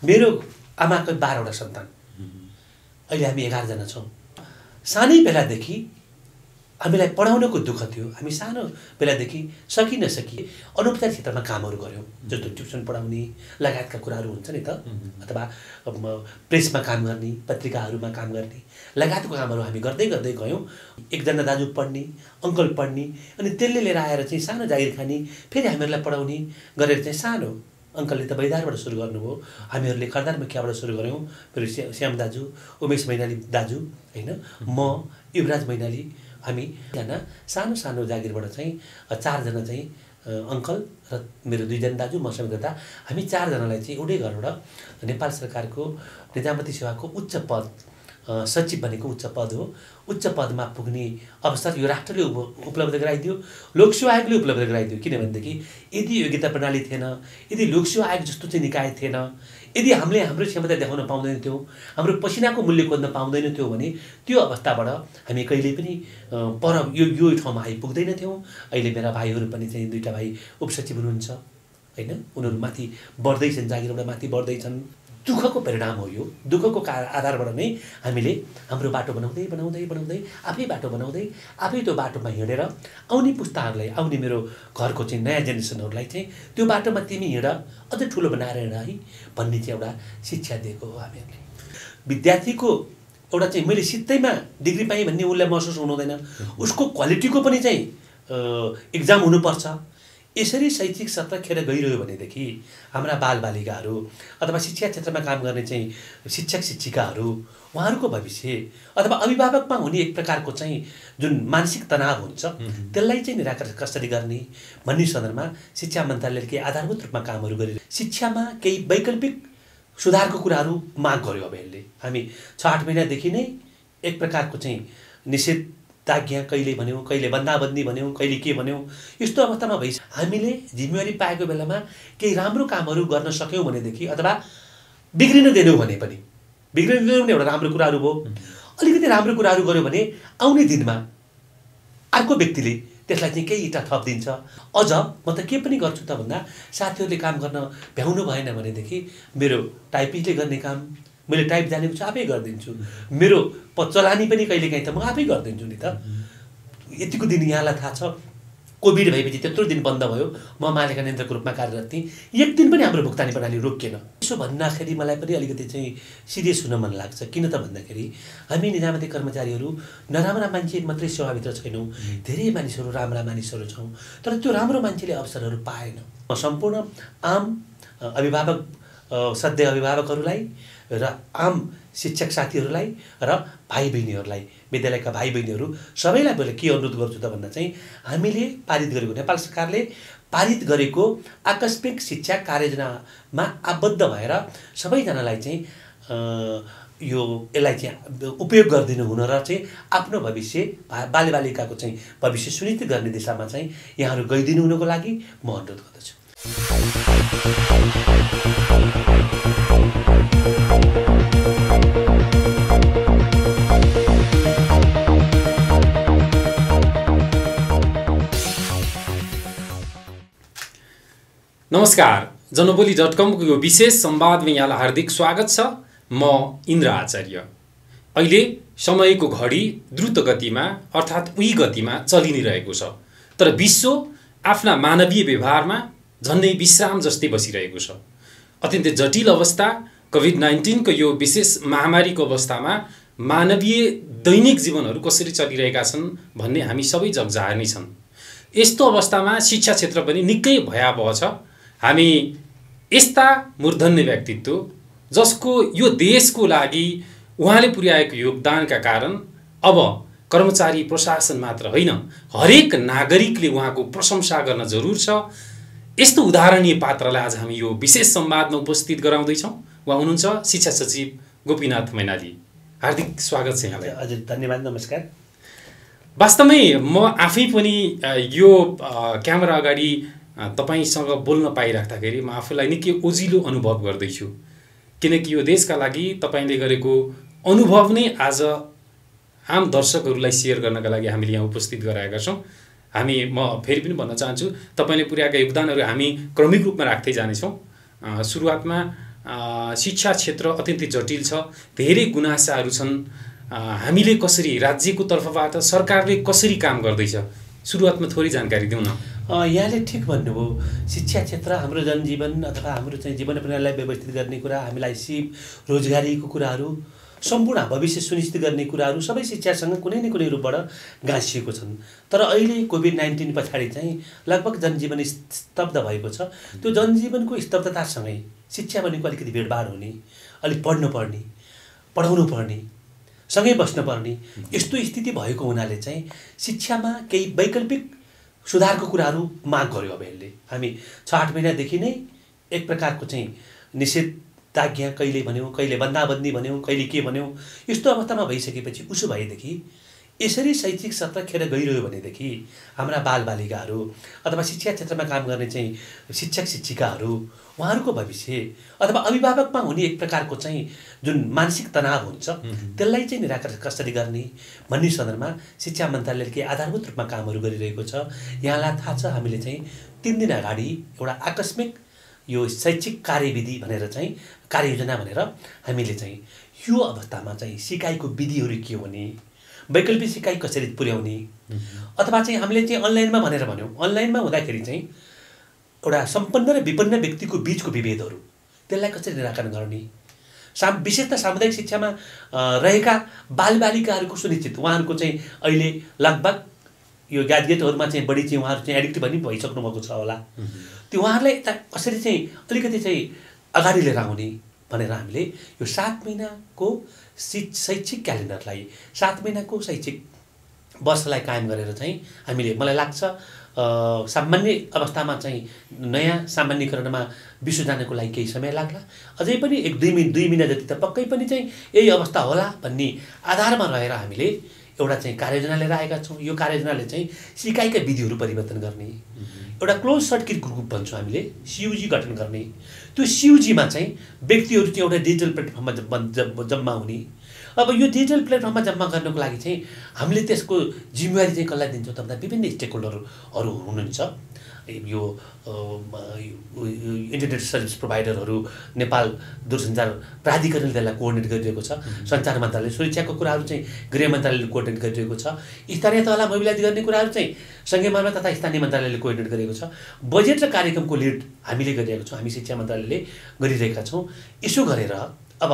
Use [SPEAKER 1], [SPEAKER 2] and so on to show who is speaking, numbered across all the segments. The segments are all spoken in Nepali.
[SPEAKER 1] मेरो आमाको 12वटा सन्तान, अहिले हामी 11 जना छौँ। सानै बेलादेखि हामीलाई पढाउनको दुःख थियो। हामी सानो बेलादेखि सकी नसकी अनौपचारिक क्षेत्रमा कामहरू गऱ्यौँ, जस्तो ट्युसन पढाउने लगायतका कुराहरू हुन्छ नि त, अथवा प्रेसमा काम गर्ने, पत्रिकाहरूमा काम गर्ने लगायतको कामहरू हामी गर्दै गर्दै गयौँ। एकजना दाजु पढ्ने, अङ्कल पढ्ने, अनि त्यसले लिएर आएर चाहिँ सानो जागिर खाने, फेरि हामीहरूलाई पढाउने गरेर चाहिँ सानो अङ्कलले त बैदारबाट सुरु गर्नुभयो, हामीहरूले खरदार मुखियाबाट सुरु गऱ्यौँ। फेरि श्याम दाजु, उमेश मैनाली दाजु, होइन, म युवराज मैनाली, हामी जना सानो सानो जागिरबाट चाहिँ 4 जना चाहिँ अङ्कल र मेरो 2 जना दाजु, मसँग दादा, हामी 4 जनालाई चाहिँ एउटै घरबाट नेपाल सरकारको निजामती सेवाको उच्च पद, सचिव भनेको उच्च पद हो, उच्च पदमा पुग्ने अवसर यो राष्ट्रले उपलब्ध गराइदियो, लोकसेवा आयोगले उपलब्ध गराइदियो। किनभनेदेखि यदि योग्यता प्रणाली थिएन, यदि लोकसेवा आयोग जस्तो चाहिँ निकाय थिएन, यदि हामीले हाम्रो क्षमता देखाउन पाउँदैनथ्यौँ, हाम्रो पसिनाको मूल्य खोज्न पाउँदैनथ्यौँ भने त्यो अवस्थाबाट हामी कहिले पनि पर यो ठाउँमा आइपुग्दैनथ्यौँ। अहिले मेरा भाइहरू पनि चाहिँ 2टा भाइ उपसचिव हुनुहुन्छ, होइन, उनीहरू माथि बढ्दैछन्, जागिरबाट माथि बढ्दैछन्। दुःखको परिणाम हो यो। दुःखको आधारबाट नै हामीले हाम्रो बाटो बनाउँदै बनाउँदै बनाउँदै आफै बाटो बनाउँदै आफै त्यो बाटोमा हिँडेर आउने पुस्ताहरूलाई, आउने मेरो घरको चाहिँ नयाँ जेनेरेसनहरूलाई चाहिँ त्यो बाटोमा तिमी हिँड, अझ ठुलो बनाएर हिँड है भन्ने चाहिँ एउटा शिक्षा दिएको हो हामीहरूले। विद्यार्थीको एउटा चाहिँ मैले सित्तैमा डिग्री पाएँ भन्ने उसलाई महसुस हुनुहुँदैन, उसको क्वालिटीको पनि चाहिँ एक्जाम हुनुपर्छ। यसरी शैक्षिक सत्र खेर गइरह्यो भनेदेखि हाम्रा बालबालिकाहरू अथवा शिक्षा क्षेत्रमा काम गर्ने चाहिँ शिक्षक शिक्षिकाहरू, उहाँहरूको भविष्य अथवा अभिभावकमा हुने एक प्रकारको चाहिँ जुन मानसिक तनाव हुन्छ त्यसलाई चाहिँ निराकरण कसरी गर्ने भन्ने सन्दर्भमा शिक्षा मन्त्रालयले केही आधारभूत रूपमा कामहरू गरिरहेको, शिक्षामा केही वैकल्पिक सुधारको कुराहरू माग गर्यो। अब यसले हामी 6-8 महिनादेखि नै एक प्रकारको चाहिँ निषेधाज्ञा कहिले भन्यौँ, कहिले बन्दाबन्दी भन्यौँ, कहिले के भन्यौँ, यस्तो अवस्थामा भइसक्यो। हामीले जिम्मेवारी पाएको बेलामा केही राम्रो कामहरू गर्न सक्यौँ भनेदेखि अथवा बिग्रिन दिनौँ भने पनि, बिग्रिन दिनौँ भने एउटा राम्रो कुराहरू भयो। अलिकति राम्रो कुराहरू गऱ्यो भने आउने दिनमा अर्को व्यक्तिले त्यसलाई चाहिँ केही इँटा थपिदिन्छ। अझ म त के पनि गर्छु त भन्दा साथीहरूले काम गर्न भ्याउनु भएन भनेदेखि मेरो टाइपिस्टले गर्ने काम मैले टाइप जानेको छु आफै गरिदिन्छु, मेरो चलानी पनि कहिलेकाहीँ त म आफै गरिदिन्छु नि त। यतिको दिन यहाँलाई थाहा छ कोभिड भएपछि त्यत्रो दिन बन्द भयो, म मालिका नियन्त्रकको रूपमा कार्यरत थिएँ, एक दिन पनि हाम्रो भुक्तानी प्रणाली रोकिएन। यसो भन्दाखेरि मलाई पनि अलिकति चाहिँ सिरियस हुन मन लाग्छ। किन त भन्दाखेरि हामी निजामती कर्मचारीहरू नराम्रा मान्छे मात्रै सेवाभित्र छैनौँ, धेरै मानिसहरू राम्रा मानिसहरू छौँ, तर त्यो राम्रो मान्छेले अवसरहरू पाएन। म सम्पूर्ण आम अभिभावक, सधैँ अभिभावकहरूलाई र आम शिक्षक साथीहरूलाई र भाइ बहिनीहरूलाई, विद्यालयका भाइ बहिनीहरू सबैलाई मैले के अनुरोध गर्छु त भन्दा चाहिँ हामीले पारित गरेको, नेपाल सरकारले पारित गरेको आकस्मिक शिक्षा कार्ययोजनामा आबद्ध भएर सबैजनालाई चाहिँ यसलाई चाहिँ उपयोग गरिदिनु हुन र चाहिँ आफ्नो भविष्य, बालबालिकाको चाहिँ भविष्य सुनिश्चित गर्ने दिशामा चाहिँ यहाँहरू गइदिनु हुनुको लागि म अनुरोध गर्दछु।
[SPEAKER 2] नमस्कार, जनबोली.com को यो विशेष संवादमा यहाँलाई हार्दिक स्वागत छ। म इन्द्र आचार्य। अहिले समयको घडी द्रुत गतिमा अर्थात् उही गतिमा चलि नै रहेको छ, तर विश्व आफ्ना मानवीय व्यवहारमा झन्डै विश्राम जस्तै बसिरहेको छ। अत्यन्तै जटिल अवस्था कोभिड-19 को यो विशेष महामारीको अवस्थामा मानवीय दैनिक जीवनहरू कसरी चलिरहेका छन् भन्ने हामी सबै जगजाहेर नै छन्। यस्तो अवस्थामा शिक्षा क्षेत्र पनि निकै भयावह छ। हामी यस्ता मूर्धन्य व्यक्तित्व जसको यो देशको लागि उहाँले पुर्याएको योगदानका कारण अब कर्मचारी प्रशासन मात्र होइन, हरेक नागरिकले उहाँको प्रशंसा गर्न जरुर छ। यस्तो उदाहरणीय पात्रलाई आज हामी यो विशेष संवादमा उपस्थित गराउँदैछौँ। उहाँ हुनुहुन्छ शिक्षा सचिव गोपीनाथ मैनाली। हार्दिक स्वागत छ यहाँलाई।
[SPEAKER 1] हजुर, धन्यवाद, नमस्कार।
[SPEAKER 2] वास्तवमै म आफै पनि यो क्यामेरा अगाडि तपाईसँग बोल्न पाइराख्दाखेरि म आफूलाई निकै ओजिलो अनुभव गर्दैछु, किनकि यो देशका लागि तपाईले गरेको अनुभव नै आज आम दर्शकहरूलाई सेयर गर्नका लागि हामीले यहाँ उपस्थित गराएका छौँ। म फेरि पनि भन्न चाहन्छु, तपाईले पुर्याएका योगदानहरू हामी क्रमिक रूपमा राख्दै जानेछौँ। सुरुवातमा शिक्षा क्षेत्र अत्यन्तै जटिल छ, धेरै गुनासाहरू छन्। हामीले कसरी राज्यको तर्फबाट सरकारले कसरी काम गर्दैछ, सुरुवातमा थोरै जानकारी दिउँ न।
[SPEAKER 1] यहाँले ठिक भन्नुभयो। शिक्षा क्षेत्र हाम्रो जनजीवन अथवा हाम्रो चाहिँ जीवन प्रणालीलाई व्यवस्थित गर्ने कुरा, हामीलाई सिप रोजगारीको कुराहरू, सम्पूर्ण भविष्य सुनिश्चित गर्ने कुराहरू सबै शिक्षासँग कुनै न कुनै रूपबाट गाँसिएको छन्। तर अहिले कोभिड-19 पछाडि चाहिँ लगभग जनजीवन स्तब्ध भएको छ। त्यो जनजीवनको स्तब्धतासँगै शिक्षा भनेको अलिकति भिडभाड हुने, अलिक पढ्नुपर्ने, पढाउनु पर्ने, सँगै बस्नुपर्ने यस्तो स्थिति भएको हुनाले चाहिँ शिक्षामा केही वैकल्पिक सुधारको कुराहरू माग गर्यो। अब यसले हामी 6-8 महिनादेखि नै एक प्रकारको चाहिँ निषेधाज्ञा कहिले भन्यौँ, कहिले बन्दाबन्दी भन्यौँ, कहिले के भन्यौँ, यस्तो अवस्थामा भइसकेपछि उसो भएदेखि यसरी शैक्षिक सत्र खेर गइरह्यो भनेदेखि हाम्रा बालबालिकाहरू अथवा शिक्षा क्षेत्रमा काम गर्ने चाहिँ शिक्षक शिक्षिकाहरू उहाँहरूको भविष्य अथवा अभिभावकमा हुने एक प्रकारको चाहिँ जुन मानसिक तनाव हुन्छ त्यसलाई चाहिँ निराकरण कसरी गर्ने भन्ने सन्दर्भमा शिक्षा मन्त्रालयले केही आधारभूत रूपमा कामहरू गरिरहेको छ। यहाँलाई थाहा छ, हामीले चाहिँ 3 दिन अगाडि एउटा आकस्मिक यो शैक्षिक कार्यविधि भनेर चाहिँ कार्ययोजना भनेर हामीले चाहिँ यो अवस्थामा चाहिँ सिकाइको विधिहरू के हुने, वैकल्पिक सिकाइ कसरी पुर्याउने, अथवा चाहिँ हामीले चाहिँ अनलाइनमा भनेर भन्यौँ। अनलाइनमा हुँदाखेरि चाहिँ एउटा सम्पन्न र विपन्न व्यक्तिको बिचको विभेदहरू त्यसलाई कसरी निराकरण गर्ने, विशेषतः सामुदायिक शिक्षामा रहेका बालबालिकाहरूको सुनिश्चित उहाँहरूको चाहिँ अहिले लगभग यो ग्याजेटहरूमा चाहिँ बढी चाहिँ उहाँहरू चाहिँ एडिक्ट पनि भइसक्नु भएको छ होला। त्यो उहाँहरूलाई कसरी चाहिँ अलिकति चाहिँ अगाडि लिएर आउने भनेर हामीले यो 7 महिनाको शैक्षिक क्यालेन्डरलाई 7 महिनाको शैक्षिक वर्षलाई कायम गरेर चाहिँ हामीले मलाई लाग्छ सामान्य अवस्थामा चाहिँ नयाँ सामान्यकरणमा विश्व जानको लागि केही समय लाग्ला। अझै पनि 1-2 महिना जति त पक्कै पनि चाहिँ यही अवस्था होला भन्ने आधारमा रहेर हामीले एउटा चाहिँ कार्ययोजना लिएर आएका छौँ। यो कार्ययोजनाले चाहिँ सिकाइका विधिहरू परिवर्तन गर्ने एउटा क्लोज सर्किट ग्रुप भन्छौँ हामीले, CUG गठन गर्ने। त्यो CUGमा चाहिँ व्यक्तिहरू चाहिँ एउटा डिजिटल प्लेटफर्ममा जम्मा हुने। अब यो डिजिटल प्लेटफर्ममा जम्मा गर्नको लागि चाहिँ हामीले त्यसको जिम्मेवारी चाहिँ कसलाई दिन्छौँ त भन्दा विभिन्न स्टेक होल्डरहरू हुनुहुन्छ। यो इन्टरनेट सर्भिस प्रोभाइडरहरू, नेपाल दूरसञ्चार प्राधिकरणले त्यसलाई कोअर्डिनेट गरिरहेको छ। सञ्चार मन्त्रालय, सुरक्षाको कुराहरू चाहिँ गृह मन्त्रालयले कोअर्डिनेट गरिरहेको छ। स्थानीय तहलाई मोबिलाइज गर्ने कुराहरू चाहिँ सङ्घीय मामला तथा स्थानीय मन्त्रालयले कोअर्डिनेट गरेको छ। बजेट र कार्यक्रमको लिड हामीले गरिरहेको छौँ, हामी शिक्षा मन्त्रालयले गरिरहेका छौँ। यसो गरेर अब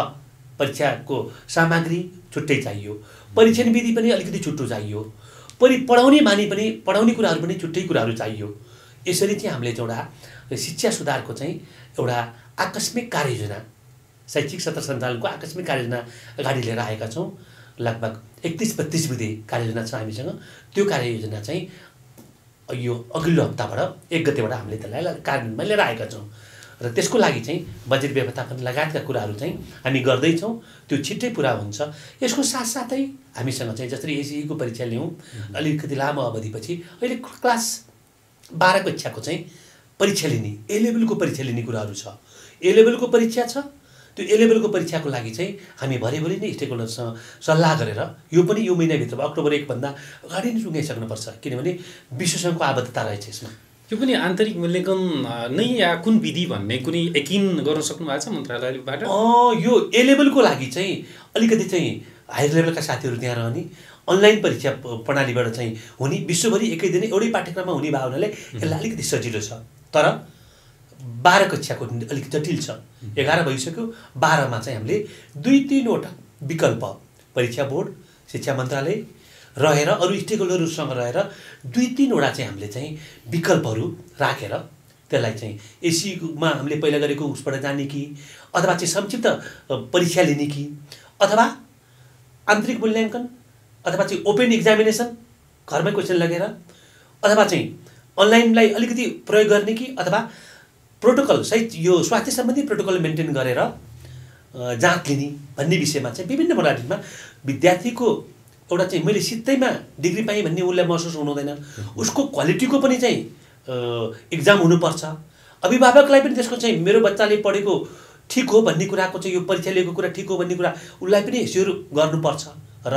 [SPEAKER 1] परीक्षाको सामग्री छुट्टै चाहियो, परीक्षण विधि पनि अलिकति छुट्टो चाहियो, पढाउने मानी पनि पढाउने कुराहरू पनि छुट्टै कुराहरू चाहियो। यसरी चाहिँ हामीले एउटा शिक्षा सुधारको चाहिँ एउटा आकस्मिक कार्ययोजना, शैक्षिक सत्र सञ्चालनको आकस्मिक कार्ययोजना अगाडि लिएर आएका छौँ। लगभग 31-32 बुँदे कार्ययोजना छ हामीसँग। त्यो कार्ययोजना चाहिँ यो अघिल्लो हप्ताबाट 1 गतेबाट हामीले त्यसलाई कार्यान्वयनमा लिएर आएका छौँ र त्यसको लागि चाहिँ बजेट व्यवस्थापन लगायतका कुराहरू चाहिँ हामी गर्दैछौँ। त्यो छिट्टै पुरा हुन्छ। यसको साथसाथै हामीसँग चाहिँ जसरी एसईको परीक्षा ल्याउँ अलिकति लामो अवधिपछि अहिले क्लास 12 कक्षाको चाहिँ परीक्षा लिने, ए लेभलको परीक्षा लिने कुराहरू छ। ए लेभलको परीक्षा छ। त्यो ए लेभलको परीक्षाको लागि चाहिँ हामी भरेभरि नै स्टेक होल्डरसँग सल्लाह गरेर यो पनि यो महिनाभित्र अक्टोबर 1 भन्दा अगाडि नै टुङ्गाइसक्नुपर्छ, किनभने विश्वसँगको आबद्धता रहेछ यसमा।
[SPEAKER 2] यो पनि आन्तरिक मूल्याङ्कन नै या कुन विधि भन्ने कुनै यकिन गर्न सक्नु भएको छ मन्त्रालयबाट?
[SPEAKER 1] यो ए लेभलको लागि चाहिँ अलिकति चाहिँ हायर लेभलका साथीहरू त्यहाँ रहने, अनलाइन परीक्षा प्रणालीबाट चाहिँ हुने, विश्वभरि एकै दिन एउटै पाठ्यक्रममा हुने भयो हुनाले यसलाई अलिकति सजिलो छ। तर 12 कक्षाको अलिक जटिल छ। 11 भइसक्यो, 12मा चाहिँ हामीले 2-3वटा विकल्प परीक्षा बोर्ड, शिक्षा मन्त्रालय रहेर अरू स्टेक होल्डरहरूसँग रहेर 2-3वटा चाहिँ हामीले चाहिँ विकल्पहरू राखेर त्यसलाई चाहिँ एसीमा हामीले पहिला गरेको उसबाट जाने कि अथवा चाहिँ संक्षिप्त परीक्षा लिने कि अथवा आन्तरिक मूल्याङ्कन अथवा चाहिँ ओपन एक्जामिनेसन घरमै क्वेसन लगेर अथवा चाहिँ अनलाइनलाई अलिकति प्रयोग गर्ने कि अथवा प्रोटोकल सहित यो स्वास्थ्य सम्बन्धी प्रोटोकल मेन्टेन गरेर जाँच लिने भन्ने विषयमा चाहिँ विभिन्न मोडालिटीमा विद्यार्थीको एउटा चाहिँ मैले सित्तैमा डिग्री पाएँ भन्ने उसलाई महसुस हुनुहुँदैन। उसको क्वालिटीको पनि चाहिँ इक्जाम हुनुपर्छ। अभिभावकलाई पनि त्यसको चाहिँ मेरो बच्चाले पढेको ठिक हो भन्ने कुराको चाहिँ यो परीक्षा लिएको कुरा ठिक हो भन्ने कुरा उसलाई पनि एस्योर गर्नुपर्छ र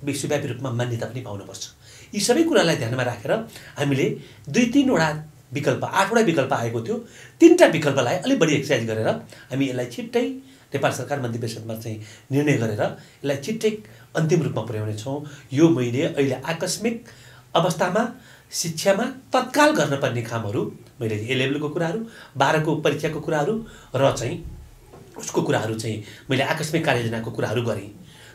[SPEAKER 1] विश्वव्यापी रूपमा मान्यता पनि पाउनुपर्छ। यी सबै कुरालाई ध्यानमा राखेर हामीले 2-3वटा विकल्प 8वटा विकल्प आएको थियो। 3टा विकल्पलाई अलिक बढी एक्सर्साइज गरेर हामी यसलाई छिट्टै नेपाल सरकार मन्त्री परिषदमा चाहिँ निर्णय गरेर यसलाई छिट्टै अन्तिम रूपमा पुर्याउने छौँ। यो मैले अहिले आकस्मिक अवस्थामा शिक्षामा तत्काल गर्नुपर्ने कामहरू मैले ए लेभलको कुराहरू 12को परीक्षाको कुराहरू र चाहिँ उसको कुराहरू चाहिँ मैले आकस्मिक कार्ययोजनाको कुराहरू गरेँ।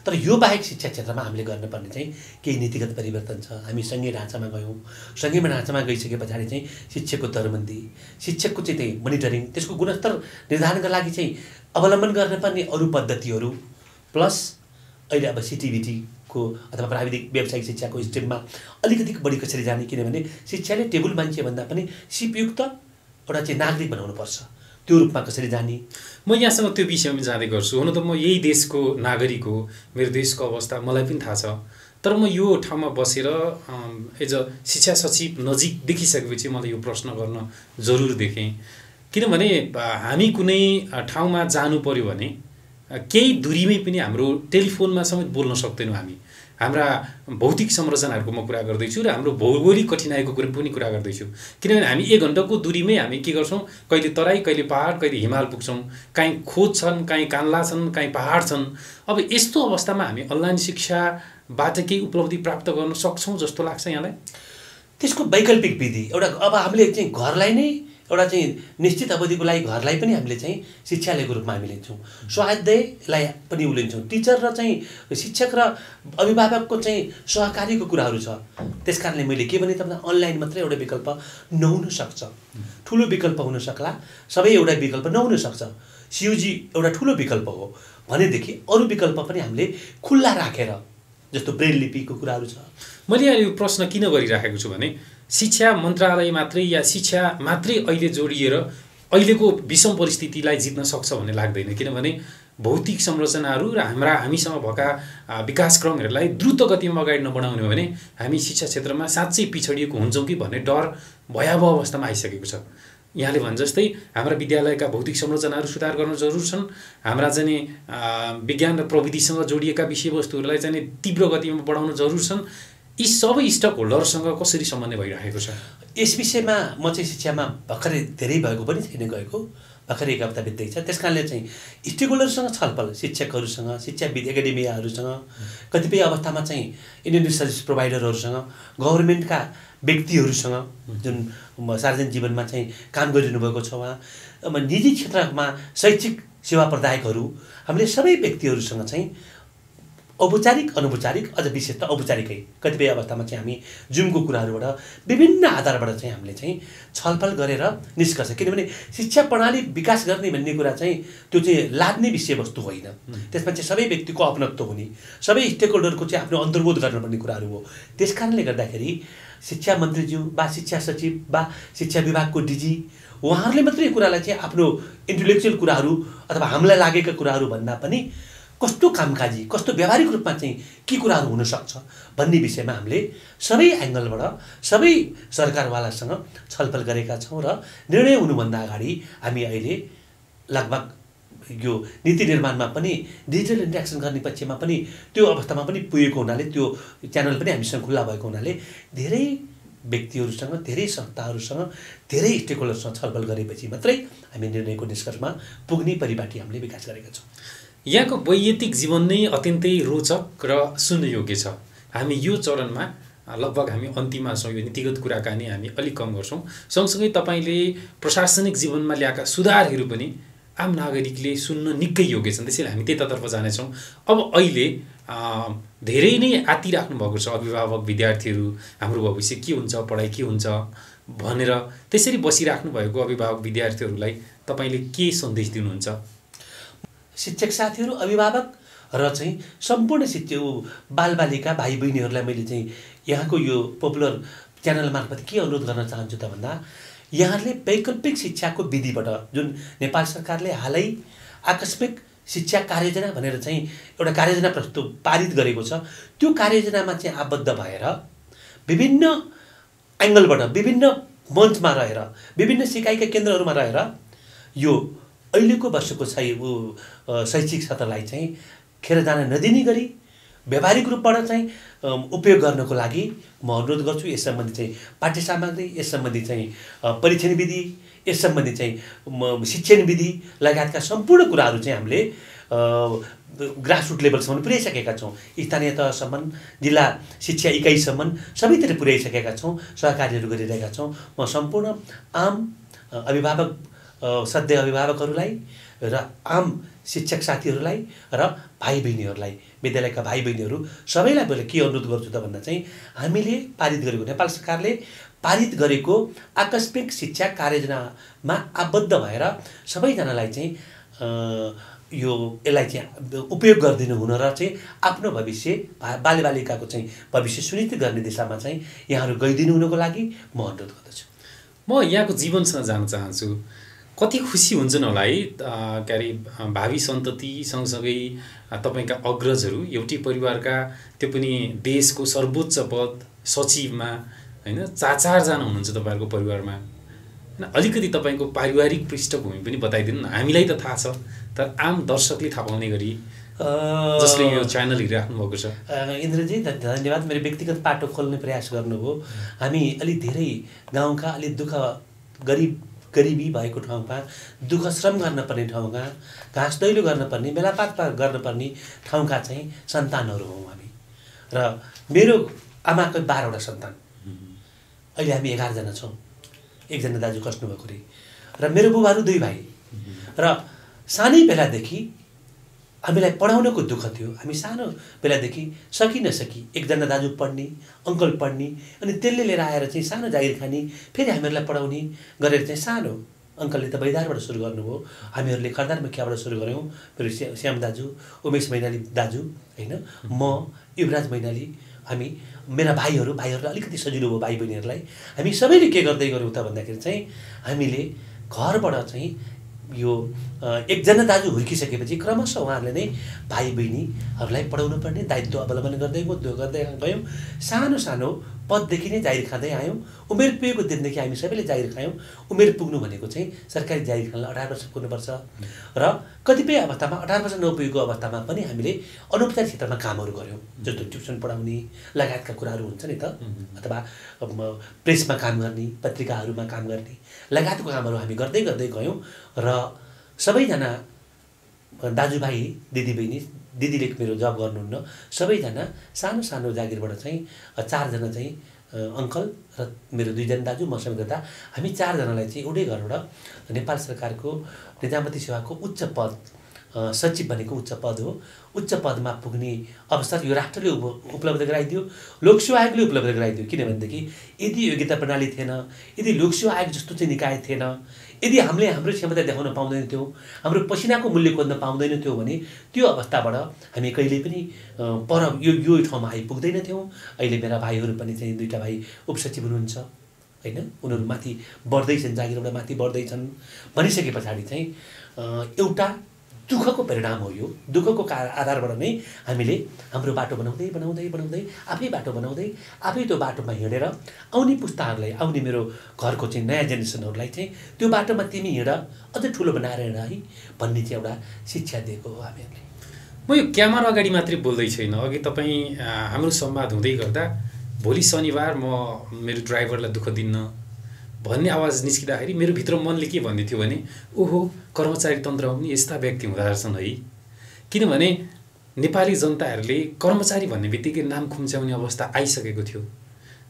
[SPEAKER 1] तर यो बाहेक शिक्षा क्षेत्रमा हामीले गर्नुपर्ने चाहिँ केही नीतिगत परिवर्तन छ। हामी सङ्घीय ढाँचामा गयौँ। सङ्घीय ढाँचामा गइसके पछाडि चाहिँ शिक्षकको दरबन्दी, शिक्षकको चाहिँ त्यही मोनिटरिङ, त्यसको गुणस्तर निर्धारणका लागि चाहिँ अवलम्बन गर्नुपर्ने अरू पद्धतिहरू प्लस अहिले अब सिटिभिटीको अथवा प्राविधिक व्यावसायिक शिक्षाको स्ट्रिममा अलिकति बढी कसरी जाने, किनभने शिक्षाले टेबुल मान्छेभन्दा पनि सिपयुक्त एउटा चाहिँ नागरिक बनाउनुपर्छ, त्यो रूपमा कसरी जाने।
[SPEAKER 2] म यहाँसँग त्यो विषयमा जाँदै गर्छु। हुन त म यही देशको नागरिक हो, मेरो देशको अवस्था मलाई पनि थाहा छ। तर म यो ठाउँमा बसेर एज अ शिक्षा सचिव नजिक देखिसकेपछि मलाई यो प्रश्न गर्न जरुर देखेँ। किनभने हामी कुनै ठाउँमा जानु पर्यो भने केही दूरीमै पनि हाम्रो टेलिफोनमा समेत बोल्न सक्दैनौँ। हाम्रा भौतिक संरचनाहरूको म कुरा गर्दैछु र हाम्रो भौगोलिक कठिनाइको पनि कुरा गर्दैछु। किनभने हामी 1 घण्टाको दूरीमै हामी के गर्छौँ, कहिले तराई, कहिले पहाड, कहिले हिमाल पुग्छौँ। काहीँ खोज छन्, काहीँ कान्ला छन्, काहीँ पहाड छन्। अब यस्तो अवस्थामा हामी अनलाइन शिक्षाबाट केही उपलब्धि प्राप्त गर्न सक्छौँ जस्तो लाग्छ यहाँलाई?
[SPEAKER 1] त्यसको वैकल्पिक विधि एउटा अब हामीले चाहिँ घरलाई नै एउटा चाहिँ निश्चित अवधिको लागि घरलाई पनि हामीले चाहिँ शिक्षालयको रूपमा हामी लिन्छौँ। स्वाध्यायलाई पनि लिन्छौँ। टिचर र चाहिँ शिक्षक र अभिभावकको चाहिँ सहकारीको कुराहरू छ। त्यस कारणले मैले के भने तपाईँलाई अनलाइन मात्रै एउटा विकल्प नहुन सक्छ, ठुलो विकल्प हुन सक्ला, सबै एउटा विकल्प नहुन सक्छ। सियुजी एउटा ठुलो विकल्प हो भनेदेखि अरू विकल्प पनि हामीले खुल्ला राखेर, जस्तो ब्रेल लिपिको कुराहरू छ।
[SPEAKER 2] मैले यहाँ यो प्रश्न किन गरिराखेको छु भने शिक्षा मन्त्रालय मात्रै या शिक्षा मात्रै अहिले जोडिएर अहिलेको विषम परिस्थितिलाई जित्न सक्छ भन्ने लाग्दैन। किनभने भौतिक संरचनाहरू र हामीसँग भएका विकासक्रमहरूलाई द्रुत गतिमा अगाडि नबढाउने हो भने हामी शिक्षा क्षेत्रमा साँच्चै पिछडिएको हुन्छौँ कि भन्ने डर भयावह अवस्थामा आइसकेको छ। यहाँले भने जस्तै हाम्रा विद्यालयका भौतिक संरचनाहरू सुधार गर्न जरुर छन्। हाम्रा चाहिँ विज्ञान र प्रविधिसँग जोडिएका विषयवस्तुहरूलाई चाहिँ तीव्र गतिमा बढाउन जरुर छन्। यी सबै स्टक होल्डरसँग कसरी समन्वय भइरहेको छ?
[SPEAKER 1] यस विषयमा म चाहिँ शिक्षामा भर्खरै धेरै भएको पनि छैन, गएको भर्खरै 1 हप्ता बित्दै छ। त्यस कारणले चाहिँ स्टेक होल्डरसँग छलफल, शिक्षकहरूसँग, शिक्षाविद एकाडेमियाहरूसँग, कतिपय अवस्थामा चाहिँ इन्टरनेट सर्भिस प्रोभाइडरहरूसँग, गभर्मेन्टका व्यक्तिहरूसँग जुन सार्वजनिक जीवनमा चाहिँ काम गरिरहनु भएको छ उहाँ, अब निजी क्षेत्रमा शैक्षिक सेवा प्रदायकहरू, हामीले सबै व्यक्तिहरूसँग चाहिँ औपचारिक अनौपचारिक अझ विशेष त औपचारिकै कतिपय अवस्थामा चाहिँ हामी जुमको कुराहरूबाट विभिन्न आधारबाट चाहिँ हामीले चाहिँ छलफल गरेर निष्कर्ष, किनभने शिक्षा प्रणाली विकास गर्ने भन्ने कुरा चाहिँ त्यो चाहिँ लाग्ने विषयवस्तु होइन। त्यसमा चाहिँ सबै व्यक्तिको अपनत्व हुने, सबै स्टेक होल्डरको चाहिँ आफ्नो अन्तर्बोध गर्नुपर्ने कुराहरू हो। त्यस कारणले गर्दाखेरि शिक्षा मन्त्रीज्यू वा शिक्षा सचिव वा शिक्षा विभागको डिजी उहाँहरूले मात्रै कुरालाई चाहिँ आफ्नो इन्टेलेक्चुअल कुराहरू अथवा हामीलाई लागेका कुराहरू भन्दा पनि कस्तो कामकाजी, कस्तो व्यावहारिक रूपमा चाहिँ के कुराहरू हुनसक्छ भन्ने विषयमा हामीले सबै एङ्गलबाट सबै सरकारवालासँग छलफल गरेका छौँ र निर्णय हुनुभन्दा अगाडि हामी अहिले लगभग यो नीति निर्माणमा पनि डिजिटल इन्ट्रेक्सन गर्ने पक्षमा पनि त्यो अवस्थामा पनि पुगेको हुनाले, त्यो च्यानल पनि हामीसँग खुल्ला भएको हुनाले धेरै व्यक्तिहरूसँग, धेरै संस्थाहरूसँग, धेरै स्टेक होल्डरसँग छलफल गरेपछि मात्रै हामी निर्णयको निष्कर्षमा पुग्ने परिपाटी हामीले विकास गरेका छौँ।
[SPEAKER 2] यहाँको वैयक्तिक जीवन नै अत्यन्तै रोचक र सुन्नयोग्य छ। हामी यो चरणमा लगभग हामी अन्तिममा छौँ। यो नीतिगत कुराकानी हामी अलिक कम गर्छौँ। सँगसँगै तपाईँले प्रशासनिक जीवनमा ल्याएका सुधारहरू पनि आम नागरिकले सुन्न निकै योग्य छन्, त्यसैले हामी त्यतातर्फ जानेछौँ। अब अहिले धेरै नै आतिराख्नु भएको छ अभिभावक विद्यार्थीहरू, हाम्रो भविष्य के हुन्छ, पढाइ के हुन्छ भनेर त्यसरी बसिराख्नु भएको अभिभावक विद्यार्थीहरूलाई तपाईँले के सन्देश दिनुहुन्छ?
[SPEAKER 1] शिक्षक साथीहरू, अभिभावक र चाहिँ सम्पूर्ण बालबालिका भाइ बहिनीहरूलाई मैले चाहिँ यहाँको यो पपुलर च्यानल मार्फत के अनुरोध गर्न चाहन्छु त भन्दा, यहाँहरूले वैकल्पिक शिक्षाको विधिबाट जुन नेपाल सरकारले हालै आकस्मिक शिक्षा कार्ययोजना भनेर चाहिँ एउटा कार्ययोजना पारित गरेको छ, त्यो कार्ययोजनामा चाहिँ आबद्ध भएर विभिन्न एङ्गलबाट, विभिन्न मञ्चमा रहेर, विभिन्न सिकाइका केन्द्रहरूमा रहेर यो अहिलेको वर्षको शैक्षिक सत्रलाई चाहिँ खेर जान नदिने गरी व्यावहारिक रूपबाट चाहिँ उपयोग गर्नको लागि म अनुरोध गर्छु। यस सम्बन्धी चाहिँ पाठ्य सामग्री, यस सम्बन्धी चाहिँ परीक्षण विधि, यस सम्बन्धी चाहिँ शिक्षण विधि लगायतका सम्पूर्ण कुराहरू चाहिँ हामीले ग्रासरुट लेभलसम्म पुर्याइसकेका छौँ। स्थानीय तहसम्म, जिल्ला शिक्षा इकाइसम्म सबैतिर पुर्याइसकेका छौँ, सहकार्यहरू गरिरहेका छौँ। म सम्पूर्ण आम अभिभावक, सधैँ अभिभावकहरूलाई र आम शिक्षक साथीहरूलाई र भाइ बहिनीहरूलाई, विद्यालयका भाइ बहिनीहरू सबैलाई मैले के अनुरोध गर्छु त भन्दा चाहिँ हामीले पारित गरेको, नेपाल सरकारले पारित गरेको आकस्मिक शिक्षा कार्ययोजनामा आबद्ध भएर सबैजनालाई चाहिँ यसलाई चाहिँ उपयोग गरिदिनु हुन र चाहिँ आफ्नो भविष्य, बालबालिकाको चाहिँ भविष्य सुनिश्चित गर्ने दिशामा चाहिँ यहाँहरू गइदिनु हुनुको लागि म अनुरोध गर्दछु।
[SPEAKER 2] म यहाँको जीवनसँग जान चाहन्छु। कति खुसी हुन्छन् होला है के अरे भावी सन्तति सँगसँगै तपाईँका अग्रजहरू एउटै परिवारका, त्यो पनि देशको सर्वोच्च पद सचिवमा, होइन, चारजना हुनुहुन्छ तपाईँहरूको परिवारमा। होइन, अलिकति तपाईँको पारिवारिक पृष्ठभूमि पनि बताइदिनु न। हामीलाई त थाहा छ, तर आम दर्शकले थाहा पाउने गरी जसले यो च्यानल हेरिराख्नु भएको छ।
[SPEAKER 1] इन्द्रजी धन्यवाद, मेरो व्यक्तिगत पाटो खोल्ने प्रयास गर्नुभयो। हामी अलि धेरै गाउँका, अलि गरिबी भएको ठाउँमा, दुःख श्रम गर्न पर्ने ठाउँमा, घाँस दैलो गर्न पर्ने, मेलापात गर्न पर्ने ठाउँका चाहिँ सन्तानहरू हौँ हामी। र मेरो आमाको 12वटा सन्तान, अहिले हामी 11जना छौँ। एकजना दाजु खस्नुभएको रे, र मेरो बुबाहरू 2 भाइ। र सानै बेलादेखि हामीलाई पढाउनको दुःख थियो। हामी सानो बेलादेखि सकी नसकी एकजना दाजु पढ्ने, अङ्कल पढ्ने, अनि त्यसले लिएर आएर चाहिँ सानो जागिर खाने, फेरि हामीहरूलाई पढाउने गरेर चाहिँ सानो अङ्कलले त बैदारबाट सुरु गर्नुभयो, हामीहरूले खरदार मुखियाबाट सुरु गऱ्यौँ। फेरि श्याम दाजु, उमेश मैनाली दाजु, होइन, म युवराज मैनाली, हामी मेरा भाइहरूलाई अलिकति सजिलो भयो, भाइ बहिनीहरूलाई। हामी सबैले के गर्दै गऱ्यौँ त भन्दाखेरि चाहिँ हामीले घरबाट चाहिँ यो एकजना दाजु हुर्किसकेपछि क्रमशः उहाँहरूले नै भाइ बहिनीहरूलाई पढाउनु पर्ने दायित्व अवलम्बन गर्दै गयौँ। सानो सानो पददेखि नै जागिर खाँदै आयौँ। उमेर पुगेको दिनदेखि हामी सबैले जागिर खायौँ। उमेर पुग्नु भनेको चाहिँ सरकारी जागिर खानलाई 18 वर्ष पुग्नुपर्छ, र कतिपय अवस्थामा 18 वर्ष नपुगेको अवस्थामा पनि हामीले अनौपचारिक क्षेत्रमा कामहरू गऱ्यौँ, जस्तो ट्युसन पढाउने लगायतका कुराहरू हुन्छ नि त, अथवा प्रेसमा काम गर्ने, पत्रिकाहरूमा काम गर्ने लगायतको कामहरू हामी गर्दै गयौँ। र सबैजना दाजुभाइ, दिदीबहिनी, दिदीले मेरो जब गर्नुहुन्न, सबैजना सानो सानो जागिरबाट चाहिँ 4जना चाहिँ अङ्कल र मेरो 2जना दाजु मसँग गर्दा हामी 4जनालाई चाहिँ एउटै घरबाट नेपाल सरकारको निजामती सेवाको उच्च पद, सचिव भनेको उच्च पद हो, उच्च पदमा पुग्ने अवसर यो राष्ट्रले उपलब्ध गराइदियो, लोकसेवा आयोगले उपलब्ध गराइदियो। किनभनेदेखि यदि योग्यता प्रणाली थिएन, यदि लोकसेवा आयोग जस्तो चाहिँ निकाय थिएन, यदि हामीले हाम्रो क्षमता देखाउन पाउँदैन थियौँ, हाम्रो पसिनाको मूल्य खोज्न पाउँदैन थियौँ भने त्यो अवस्थाबाट हामी कहिले पनि यो ठाउँमा आइपुग्दैन थियौँ। अहिले मेरा भाइहरू पनि चाहिँ 2टा भाइ उपसचिव हुनुहुन्छ, होइन, उनीहरू माथि बढ्दैछन्, जागिरबाट माथि बढ्दैछन् भनिसके पछाडि चाहिँ एउटा दुःखको परिणाम हो। यो दुःखको आधारबाट नै हामीले हाम्रो बाटो बनाउँदै आफै बाटो बनाउँदै आफै त्यो बाटोमा हिँडेर आउने पुस्ताहरूलाई, आउने मेरो घरको चाहिँ नयाँ जेनेरेसनहरूलाई चाहिँ त्यो बाटोमा तिमी हिँड, अझ ठुलो बनाएर हिँड है भन्ने चाहिँ एउटा शिक्षा दिएको हो हामीहरूले।
[SPEAKER 2] म यो क्यामेरा अगाडि मात्रै बोल्दै छैन, अघि तपाईँ हाम्रो संवाद हुँदै गर्दा भोलि शनिबार म मेरो ड्राइभरलाई दुःख दिन्न भन्ने आवाज निस्किँदाखेरि मेरो भित्र मनले के भन्दै थियो भने ओहो, कर्मचारी तन्त्रमा पनि यस्ता व्यक्ति हुँदा रहेछन् है। किनभने नेपाली जनताहरूले कर्मचारी भन्ने बित्तिकै नाम खुम्च्याउने अवस्था आइसकेको थियो,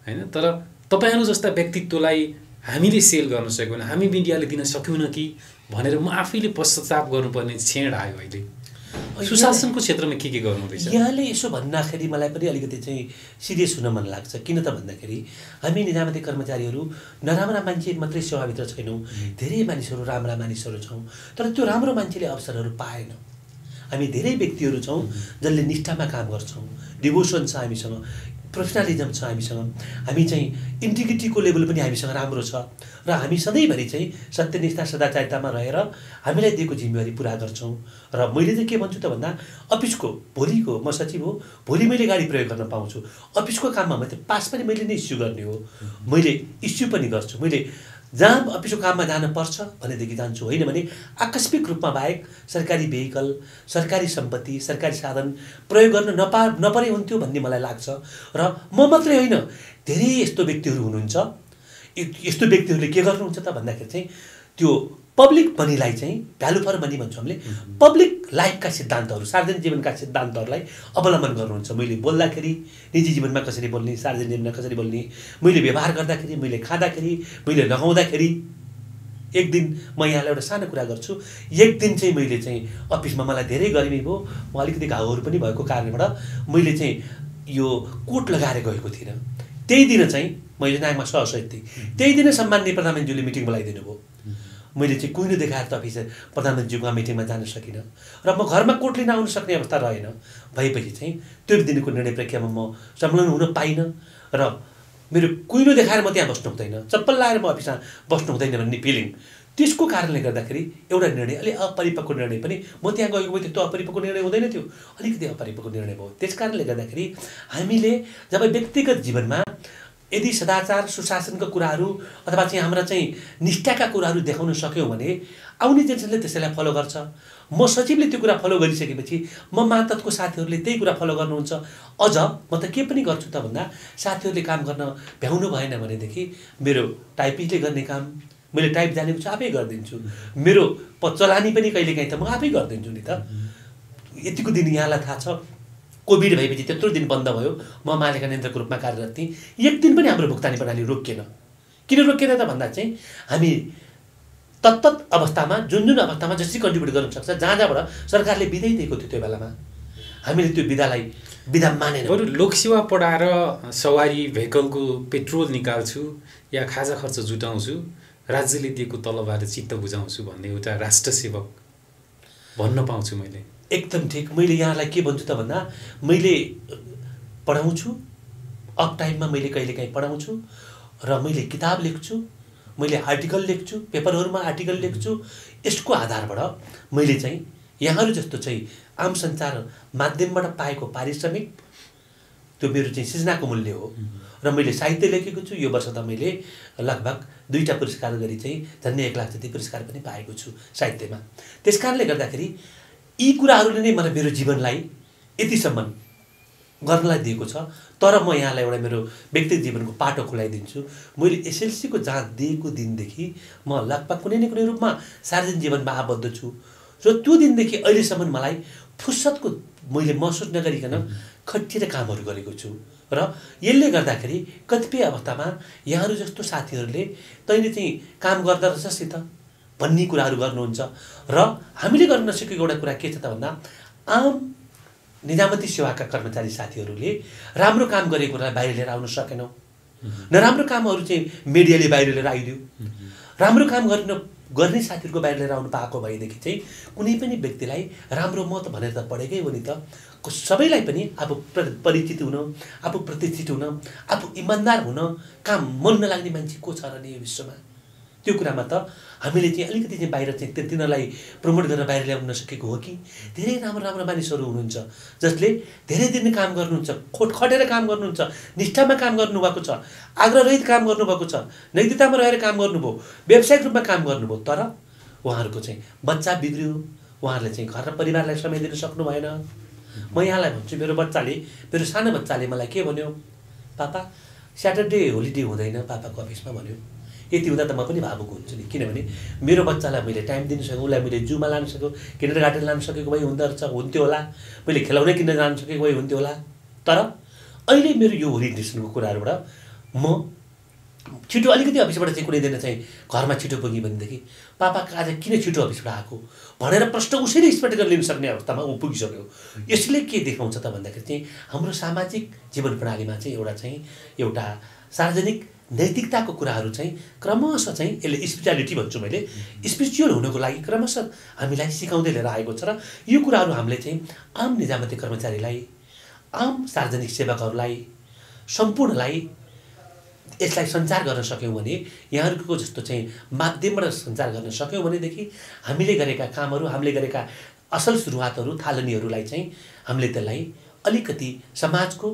[SPEAKER 2] होइन। तर तपाईँहरू जस्ता व्यक्तित्वलाई हामीले सेल गर्न सकेको भने, हामी मिडियाले दिन सक्यौँ कि भनेर म आफैले पश्चाताप गर्नुपर्ने क्षण आयो। अहिले सुशासनको क्षेत्रमा के गर्नुहुँदैछ?
[SPEAKER 1] यहाँले यसो भन्दाखेरि मलाई पनि अलिकति चाहिँ सिरियस हुन मन लाग्छ। किन त भन्दाखेरि हामी निजामती कर्मचारीहरू नराम्रा मान्छे मात्रै सेवाभित्र छैनौँ, धेरै मानिसहरू राम्रा मानिसहरू छौँ, तर त्यो राम्रो मान्छेले अवसरहरू पाएन। हामी धेरै व्यक्तिहरू छौँ जसले निष्ठामा काम गर्छौँ, डिभोसन छ हामीसँग, प्रोफेसनलिजम छ हामीसँग, हामी चाहिँ इन्टिग्रिटीको लेभल पनि हामीसँग राम्रो छ, र हामी सधैँभरि चाहिँ सत्यनिष्ठा सदाचारितामा रहेर हामीलाई दिएको जिम्मेवारी पुरा गर्छौँ। र मैले चाहिँ के भन्छु त भन्दा, अफिसको भोलिको म सचिव हो, भोलि मैले गाडी प्रयोग गर्न पाउँछु, अफिसको काममा मात्रै पास पनि मैले नै इस्यु गर्ने हो, मैले इस्यु पनि गर्छु। मैले जहाँ अफिसको काममा जानुपर्छ भनेदेखि जान्छु, होइन भने आकस्मिक रूपमा बाहेक सरकारी भेहिकल, सरकारी सम्पत्ति, सरकारी साधन प्रयोग गर्न नपरे हुन्थ्यो भन्ने मलाई लाग्छ। र म मात्रै होइन, धेरै यस्तो व्यक्तिहरू हुनुहुन्छ। यस्तो व्यक्तिहरूले के गर्नुहुन्छ त भन्दाखेरि चाहिँ त्यो पब्लिक मनीलाई चाहिँ भ्यालु फर मनी भन्छौँ हामीले, पब्लिक लाइफका सिद्धान्तहरू, सार्वजनिक जीवनका सिद्धान्तहरूलाई अवलम्बन गर्नुहुन्छ। मैले बोल्दाखेरि निजी जीवनमा कसरी बोल्ने, सार्वजनिक जीवनमा कसरी बोल्ने, मैले व्यवहार गर्दाखेरि, मैले खाँदाखेरि, मैले लगाउँदाखेरि। एक दिन म यहाँलाई एउटा सानो कुरा गर्छु। एक दिन चाहिँ मैले चाहिँ अफिसमा मलाई धेरै गर्मी भयो, म अलिकति घाउहरू पनि भएको कारणबाट मैले चाहिँ यो कोट लगाएर गएको थिइनँ। त्यही दिन चाहिँ म योजनामा सहसचिव थिएँ। त्यही दिन सम्माननीय प्रधानमन्त्रीले मिटिङ बोलाइदिनु भयो। मैले चाहिँ कुहिनो देखाएर त अफिस प्रधानमन्त्रीको मिटिङमा जान सकिनँ र म घरमा कोट लिन आउन सक्ने अवस्था रहेन। भएपछि चाहिँ त्यो दिनको निर्णय प्रक्रियामा म संलग्न हुन पाइनँ र मेरो कुहिनो देखाएर म त्यहाँ बस्नु हुँदैन, चप्पल लाएर म अफिसमा बस्नु हुँदैन भन्ने फिलिङ, त्यसको कारणले गर्दाखेरि एउटा निर्णय, अलि अपरिपक्व निर्णय पनि म त्यहाँ गएको भए त्यो अपरिपक्व निर्णय हुँदैन थियो, अलिकति अपरिपक्व निर्णय भयो। त्यस कारणले गर्दाखेरि हामीले जब व्यक्तिगत जीवनमा यदि सदाचार सुशासनका कुराहरू अथवा चाहिँ हाम्रा चाहिँ निष्ठाका कुराहरू देखाउन सक्यौँ भने आउने जेनेरेसनले त्यसैलाई फलो गर्छ। म सचिवले त्यो कुरा फलो गरिसकेपछि म मातहतको साथीहरूले त्यही कुरा फलो गर्नुहुन्छ। अझ म त के पनि गर्छु त भन्दा साथीहरूले काम गर्न भ्याउनु भएन भनेदेखि मेरो टाइपिस्टले गर्ने काम मैले टाइप जानेको छु आफै गरिदिन्छु। मेरो चलानी पनि कहिलेकाहीँ त म आफै गरिदिन्छु नि त। यतिको दिन यहाँलाई थाहा छ कोभिड भएपछि त्यत्रो दिन बन्द भयो, म मालिका नेन्द्रको रूपमा कार्यरत थिएँ। एक दिन पनि हाम्रो भुक्तानी प्रणाली रोकिएन। किन रोकिएन त भन्दा चाहिँ हामी तत्त अवस्थामा जुन अवस्थामा जसरी कन्ट्रिब्युट गर्न सक्छ, जहाँ जहाँबाट सरकारले बिदा दिएको थियो त्यो बेलामा हामीले त्यो बिदा मानेन।
[SPEAKER 2] बरु लोकसेवा पढाएर सवारी भेहिकलको पेट्रोल निकाल्छु या खाजा खर्च जुटाउँछु, राज्यले दिएको तलबबाट चित्त बुझाउँछु भन्ने एउटा राष्ट्रसेवक भन्न पाउँछु मैले।
[SPEAKER 1] एकदम ठिक। मैले यहाँलाई के भन्छु त भन्दा मैले पढाउँछु, अफ टाइममा मैले कहिलेकाहीँ पढाउँछु र मैले किताब लेख्छु, मैले आर्टिकल लेख्छु, पेपरहरूमा आर्टिकल लेख्छु। यसको आधारबाट मैले चाहिँ यहाँहरू जस्तो चाहिँ आम सञ्चार माध्यमबाट पाएको पारिश्रमिक त्यो मेरो चाहिँ सृजनाको मूल्य हो। र मैले साहित्य लेखेको छु। यो वर्ष त मैले लगभग 2टा पुरस्कार गरी चाहिँ झन्डै 1 लाख जति पुरस्कार पनि पाएको छु साहित्यमा। त्यस कारणले गर्दाखेरि यी कुराहरूले नै मलाई मेरो जीवनलाई यतिसम्म गर्नलाई दिएको छ। तर म यहाँलाई एउटा मेरो व्यक्तिगत जीवनको पाटो खुलाइदिन्छु। मैले एसएलसीको जाँच दिएको दिनदेखि म लगभग कुनै न कुनै रूपमा सार्वजनिक जीवनमा आबद्ध छु र त्यो दिनदेखि अहिलेसम्म मलाई फुर्सदको मैले महसुस नगरिकन खटिएर कामहरू गरेको छु। र यसले गर्दाखेरि कतिपय अवस्थामा यहाँहरू जस्तो साथीहरूले तैँले चाहिँ काम गर्दा रहेछस् त भन्ने कुराहरू गर्नुहुन्छ। र हामीले गर्न नसकेको एउटा कुरा के छ त भन्दा आम निजामती सेवाका कर्मचारी साथीहरूले राम्रो काम गरेको कुरालाई बाहिर लिएर आउन सकेनौँ। नराम्रो कामहरू चाहिँ मिडियाले बाहिर लिएर आइदियो। राम्रो काम गर्ने साथीहरूको बाहिर लिएर आउनु पाएको भएदेखि चाहिँ कुनै पनि व्यक्तिलाई राम्रो म त भनेर त पढेकै हो नि त। सबैलाई पनि आफू परिचित हुन, आफू प्रतिष्ठित हुन, आफू इमान्दार हुन, काम मन नलाग्ने मान्छे को छ र नि यो विश्वमा? त्यो कुरामा त हामीले चाहिँ अलिकति चाहिँ बाहिर चाहिँ तिनीहरूलाई प्रमोट गरेर बाहिर ल्याउन नसकेको हो कि धेरै राम्रो राम्रो मानिसहरू हुनुहुन्छ जसले धेरै दिन काम गर्नुहुन्छ, खटेर काम गर्नुहुन्छ, निष्ठामा काम गर्नुभएको छ, आग्रहरहित काम गर्नुभएको छ, नैतिकतामा रहेर काम गर्नुभयो, व्यावसायिक रूपमा काम गर्नुभयो। तर उहाँहरूको चाहिँ बच्चा बिग्रियो, उहाँहरूले चाहिँ घर र परिवारलाई समय दिन सक्नु भएन। म यहाँलाई भन्छु, मेरो सानो बच्चाले मलाई के भन्यो, पापा स्याटरडे होलिडे हुँदैन पापाको अफिसमा भन्यो। यति हुँदा त म पनि भावुक हुन्छु नि, किनभने मेरो बच्चालाई मैले टाइम दिन सकेँ, उसलाई मैले जूमा लान सकेँ, किनेर गार्डन लान सकेको भए हुन्थ्यो होला, मैले खेलाउनै किन्न जान सकेको भए हुन्थ्यो होला। तर अहिले मेरो यो ओरिएन्टेसनको कुराहरूबाट म छिटो अलिकति अफिसबाट चाहिँ कुनै दिन चाहिँ घरमा छिटो पुगेँ भनेदेखि पापा आज किन छिटो अफिसबाट आएको भनेर प्रश्न उसैले स्पष्ट गरेर लिन सक्ने अवस्थामा ऊ पुगिसक्यो। यसले के देखाउँछ त भन्दाखेरि चाहिँ हाम्रो सामाजिक जीवन प्रणालीमा चाहिँ एउटा सार्वजनिक नैतिकताको कुराहरू चाहिँ क्रमशः चाहिँ यसले स्पिरिचुअलिटी भन्छु मैले, स्पिरिचुअल हुनको लागि क्रमशः हामीलाई सिकाउँदै लिएर आएको छ। र यो कुराहरू हामीले चाहिँ आम निजामती कर्मचारीलाई, आम सार्वजनिक सेवकहरूलाई, सम्पूर्णलाई यसलाई सञ्चार गर्न सक्यौँ भने, यहाँहरूको जस्तो चाहिँ माध्यमबाट सञ्चार गर्न सक्यौँ भनेदेखि हामीले गरेका कामहरू, हामीले गरेका असल सुरुवातहरू, थालनीहरूलाई चाहिँ हामीले त्यसलाई अलिकति समाजको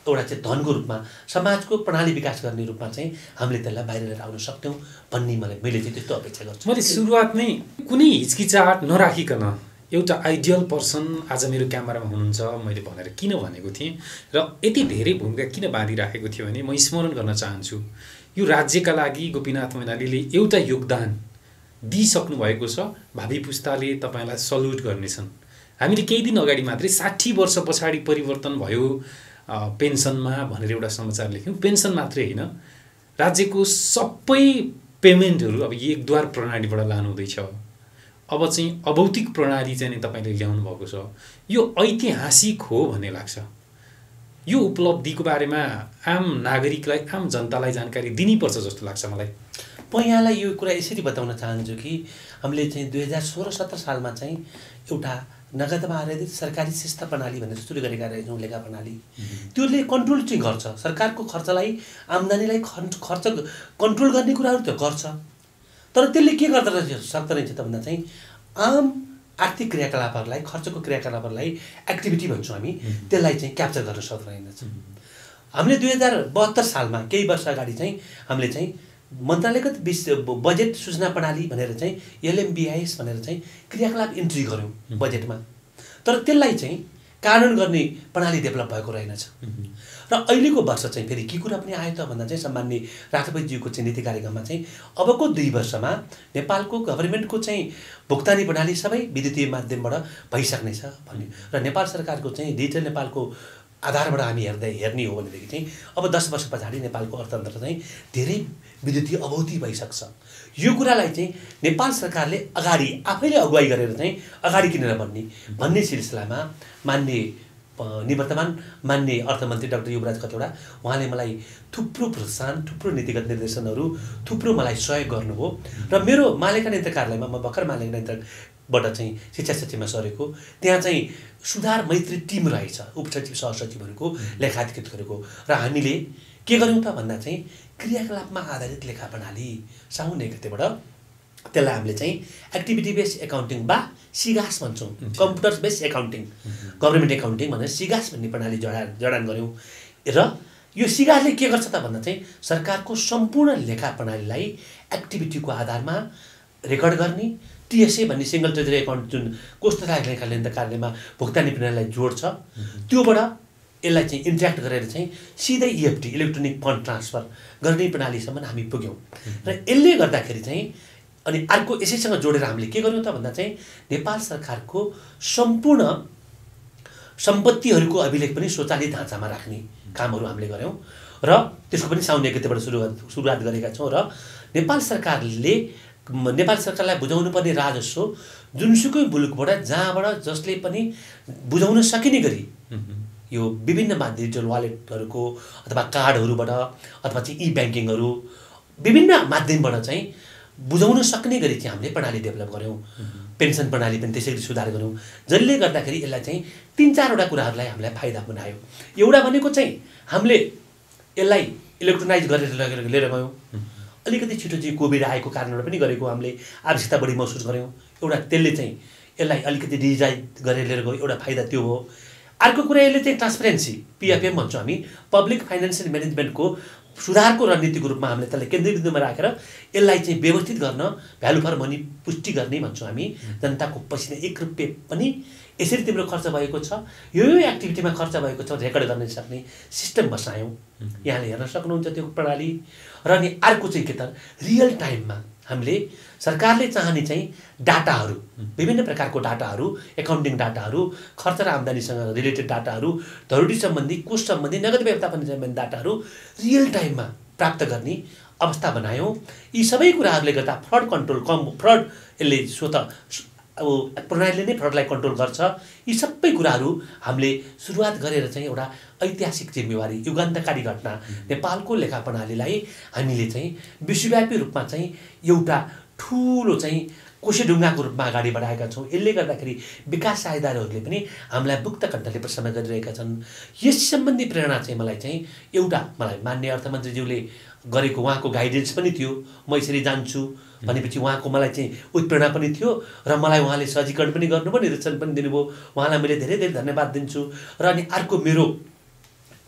[SPEAKER 1] एउटा चाहिँ धनको रूपमा समाजको प्रणाली विकास गर्ने रूपमा चाहिँ हामीले त्यसलाई बाहिर लिएर आउन सक्थ्यौँ भन्ने मैले चाहिँ त्यस्तो अपेक्षा गर्छु।
[SPEAKER 2] मैले सुरुवातमै कुनै हिचकिचाहट नराखिकन एउटा आइडियल पर्सन आज मेरो क्यामेरामा हुनुहुन्छ मैले भनेर किन भनेको थिएँ र यति धेरै भूमिका किन बाँधिराखेको थियो भने म स्मरण गर्न चाहन्छु यो राज्यका लागि गोपीनाथ मैनालीले एउटा योगदान दिइसक्नु भएको छ। भावी पुस्ताले तपाईँलाई सल्युट गर्नेछन्। हामीले केही दिन अगाडि मात्रै 60 वर्ष पछाडि परिवर्तन भयो पेन्सनमा भनेर एउटा समाचार लेख्यौँ। पेन्सन मात्रै होइन, राज्यको सबै पेमेन्टहरू अब एकद्वार प्रणालीबाट लानुहुँदैछ। अब चाहिँ अभौतिक प्रणाली चाहिँ नि तपाईँले ल्याउनु भएको छ। यो ऐतिहासिक हो भन्ने लाग्छ। यो उपलब्धिको बारेमा आम नागरिकलाई, आम जनतालाई जानकारी दिनैपर्छ जस्तो लाग्छ मलाई।
[SPEAKER 1] म यहाँलाई यो कुरा यसरी बताउन चाहन्छु कि हामीले चाहिँ 2016-17 सालमा चाहिँ एउटा नगदमा आधारित सरकारी शिक्षा प्रणाली भनेर सुरु गरेका रहेछौँ, लेखा प्रणाली। त्यसले कन्ट्रोल चाहिँ गर्छ सरकारको खर्चलाई, आम्दानीलाई खर्च कन्ट्रोल गर्ने कुराहरू त गर्छ। तर त्यसले के गर्दो सक्दो रहेछ त भन्दा चाहिँ आम आर्थिक क्रियाकलापहरूलाई, खर्चको क्रियाकलापहरूलाई एक्टिभिटी भन्छौँ हामी, त्यसलाई चाहिँ क्याप्चर गर्न सक्दो रहेनछ। हामीले 2072 सालमा केही वर्ष अगाडि चाहिँ हामीले चाहिँ मन्त्रालयगत बजेट सूचना प्रणाली भनेर चाहिँ LMBIS भनेर चाहिँ क्रियाकलाप इन्ट्री गऱ्यौँ बजेटमा। तर त्यसलाई चाहिँ कार्यान्वयन गर्ने प्रणाली डेभलप भएको रहेनछ। र अहिलेको वर्ष चाहिँ फेरि के कुरा पनि आयो त भन्दा चाहिँ सम्माननीय राष्ट्रपतिज्यूको चाहिँ नीति कार्यक्रममा चाहिँ अबको 2 वर्षमा नेपालको गभर्मेन्टको चाहिँ भुक्तानी प्रणाली सबै विद्युतीय माध्यमबाट भइसक्नेछ भन्ने र नेपाल सरकारको चाहिँ डिजिटल नेपालको आधारबाट हामी हेर्ने हो भनेदेखि चाहिँ अब 10 वर्ष पछाडि नेपालको अर्थतन्त्र चाहिँ धेरै विद्युतीय अभौती भइसक्छ। यो कुरालाई चाहिँ नेपाल सरकारले अगाडि आफैले अगुवाई गरेर चाहिँ अगाडि किनेर भन्ने सिलसिलामा निवर्तमान मान्य अर्थमन्त्री डाक्टर युवराज खतिवडा उहाँले मलाई थुप्रो प्रोत्साहन, थुप्रो नीतिगत निर्देशनहरू, थुप्रो मलाई सहयोग गर्नुभयो। र मेरो मालेका नेत्र कार्यालयमा म भर्खर मालेका नेत्रबाट चाहिँ शिक्षा सचिवमा सरेको, त्यहाँ चाहिँ सुधार मैत्री टिम रहेछ, उपसचिव सहसचिवहरूको लेखाधिकृत गरेको। र हामीले के गर्यौँ त भन्दा चाहिँ क्रियाकलापमा आधारित लेखा प्रणाली साउन 1 गतेबाट त्यसलाई हामीले चाहिँ एक्टिभिटी बेस्ड एकाउन्टिङ वा सिगास भन्छौँ, computer based accounting, government accounting भनेर सिगास भन्ने प्रणाली जडान गऱ्यौँ। र यो सिगासले के गर्छ त भन्दा चाहिँ सरकारको सम्पूर्ण लेखा प्रणालीलाई एक्टिभिटीको आधारमा रेकर्ड गर्ने, TSA भन्ने सिंगल ट्रेजरी एकाउन्ट जुन कोष्ठता लेखा लेनदेन कार्यालयमा भुक्तानी प्रणालीलाई जोड्छ, त्योबाट यसलाई चाहिँ इन्ट्र्याक्ट गरेर चाहिँ सिधै EFT इलेक्ट्रोनिक फन्ड ट्रान्सफर गर्ने प्रणालीसम्म हामी पुग्यौँ। र यसले गर्दाखेरि चाहिँ अनि अर्को यसैसँग जोडेर हामीले के गर्यौँ त भन्दा चाहिँ नेपाल सरकारको सम्पूर्ण सम्पत्तिहरूको अभिलेख पनि स्वचालित ढाँचामा राख्ने कामहरू हामीले गऱ्यौँ। र त्यसको पनि साउन 1 गतेबाट सुरुवात गरेका छौँ। र नेपाल सरकारलाई बुझाउनु पर्ने राजस्व जुनसुकै मुलुकबाट जहाँबाट जसले पनि बुझाउन सकिने गरी यो विभिन्न डिजिटल वालेटहरूको अथवा कार्डहरूबाट अथवा चाहिँ E-ब्याङ्किङहरू विभिन्न माध्यमबाट चाहिँ बुझाउन सक्ने गरी चाहिँ हामीले प्रणाली डेभलप गऱ्यौँ। पेन्सन प्रणाली पनि त्यसरी सुधार गऱ्यौँ, जसले गर्दाखेरि यसलाई चाहिँ 3-4वटा कुराहरूलाई हामीलाई फाइदा बनायो। एउटा भनेको चाहिँ हामीले यसलाई इलेक्ट्रोनाइज गरेर लिएर गयौँ। अलिकति छिटो चाहिँ कोभिड आएको कारणबाट पनि गरेको हामीले आवश्यकता बढी महसुस गऱ्यौँ। एउटा त्यसले चाहिँ यसलाई अलिकति डिजिटाइज गरेर लिएर गयो, एउटा फाइदा त्यो हो। अर्को कुरा यसले चाहिँ ट्रान्सपेरेन्सी PFM भन्छौँ हामी, पब्लिक फाइनेन्सियल म्यानेजमेन्टको सुधारको रणनीतिको रूपमा हामीले त्यसलाई केन्द्रबिन्दुमा राखेर यसलाई चाहिँ व्यवस्थित गर्न, भ्यालु फर मनी पुष्टि गर्ने भन्छौँ हामी। जनताको पसिना 1 रुपियाँ पनि यसरी तिम्रो खर्च भएको छ, यो एक्टिभिटीमा खर्च भएको छ रेकर्ड गर्न सक्ने सिस्टम बसायौँ। यहाँले हेर्न सक्नुहुन्छ त्यो प्रणाली। र अनि अर्को चाहिँ के त रियल टाइममा हामीले सरकारले चाहने चाहिँ डाटाहरू, विभिन्न प्रकारको डाटाहरू, एकाउन्टिङ डाटाहरू, खर्च र आम्दानीसँग रिलेटेड डाटाहरू, धरोडी सम्बन्धी, कोष सम्बन्धी, नगद व्यवस्थापन सम्बन्धी डाटाहरू रियल टाइममा प्राप्त गर्ने अवस्था बनायौँ। यी सबै कुराहरूले गर्दा फ्रड कन्ट्रोल फ्रड यसले अब प्रणालीले नै फ्रडलाई कन्ट्रोल गर्छ। यी सबै कुराहरू हामीले सुरुवात गरेर चाहिँ एउटा ऐतिहासिक जिम्मेवारी, युगान्तकारी घटना नेपालको लेखा प्रणालीलाई हामीले चाहिँ विश्वव्यापी रूपमा चाहिँ एउटा ठुलो चाहिँ कोसेढुङ्गाको रूपमा अगाडि बढाएका छौँ। यसले गर्दाखेरि विकास साझेदारहरूले पनि हामीलाई मुक्त कण्ठले प्रशंसा गरिरहेका छन्। यस सम्बन्धी प्रेरणा चाहिँ मलाई मान्य अर्थमन्त्रीज्यूले गरेको उहाँको गाइडेन्स पनि थियो। म यसरी जान्छु भनेपछि उहाँको मलाई चाहिँ उत्प्रेरणा पनि थियो र मलाई उहाँले सहजीकरण पनि गर्नुभयो, निर्देशन पनि दिनुभयो। उहाँलाई मैले धेरै धेरै धन्यवाद दिन्छु। र अनि अर्को मेरो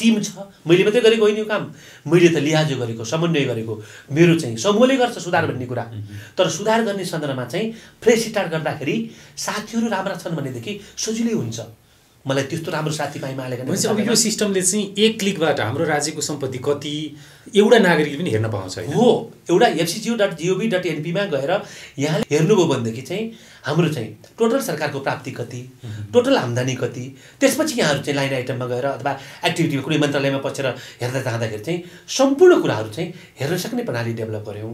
[SPEAKER 1] टिम छ, मैले मात्रै गरेको होइन यो काम, मैले त लिहाजो गरेको, समन्वय गरेको, मेरो चाहिँ समूहले गर्छ सुधार भन्ने कुरा। तर सुधार गर्ने सन्दर्भमा चाहिँ फ्रेस स्टार्ट गर्दाखेरि साथीहरू राम्रा छन् भनेदेखि सजिलै हुन्छ। मलाई त्यस्तो राम्रो साथी पाइ मालेको
[SPEAKER 2] अब यो सिस्टमले चाहिँ एक क्लिकबाट हाम्रो राज्यको सम्पत्ति कति एउटा नागरिकले पनि हेर्न पाउँछ
[SPEAKER 1] हो। एउटा fcgu.gov.np मा गएर यहाँले हेर्नुभयो भनेदेखि चाहिँ हाम्रो चाहिँ टोटल सरकारको प्राप्ति कति, टोटल आम्दानी कति, त्यसपछि यहाँहरू चाहिँ लाइन आइटममा गएर अथवा एक्टिभिटीमा कुनै मन्त्रालयमा पसेर हेर्दा जाँदाखेरि चाहिँ सम्पूर्ण कुराहरू चाहिँ हेर्न सक्ने प्रणाली डेभलप गऱ्यौँ।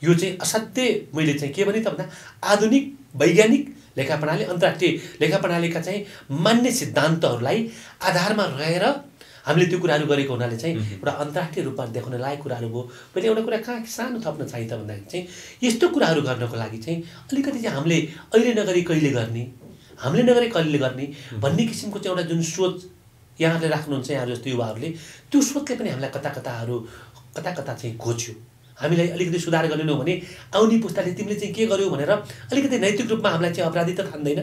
[SPEAKER 1] यो चाहिँ असाध्यै मैले चाहिँ के भने त भन्दा आधुनिक वैज्ञानिक लेखा प्रणाली, अन्तर्राष्ट्रिय लेखा प्रणालीका चाहिँ मान्य सिद्धान्तहरूलाई आधारमा रहेर हामीले त्यो कुराहरू गरेको हुनाले चाहिँ एउटा अन्तर्राष्ट्रिय रूपमा देखाउन लायक कुराहरू भयो। पहिले एउटा कुरा कहाँ सानो थप्न चाहियो त भन्दाखेरि चाहिँ यस्तो कुराहरू गर्नको लागि चाहिँ अलिकति चाहिँ हामीले अहिले नगरी कहिले गर्ने, हामीले नगरी कहिले गर्ने भन्ने किसिमको चाहिँ एउटा जुन सोच यहाँहरूले राख्नुहुन्छ, यहाँहरू जस्तो युवाहरूले, त्यो सोचले पनि हामीलाई कता कता चाहिँ खोज्यो। हामीलाई अलिकति सुधार गरेनौँ भने आउने पुस्ताले तिमीले चाहिँ के गर्यौ भनेर अलिकति नैतिक रूपमा हामीलाई चाहिँ अपराधी त ठान्दैन,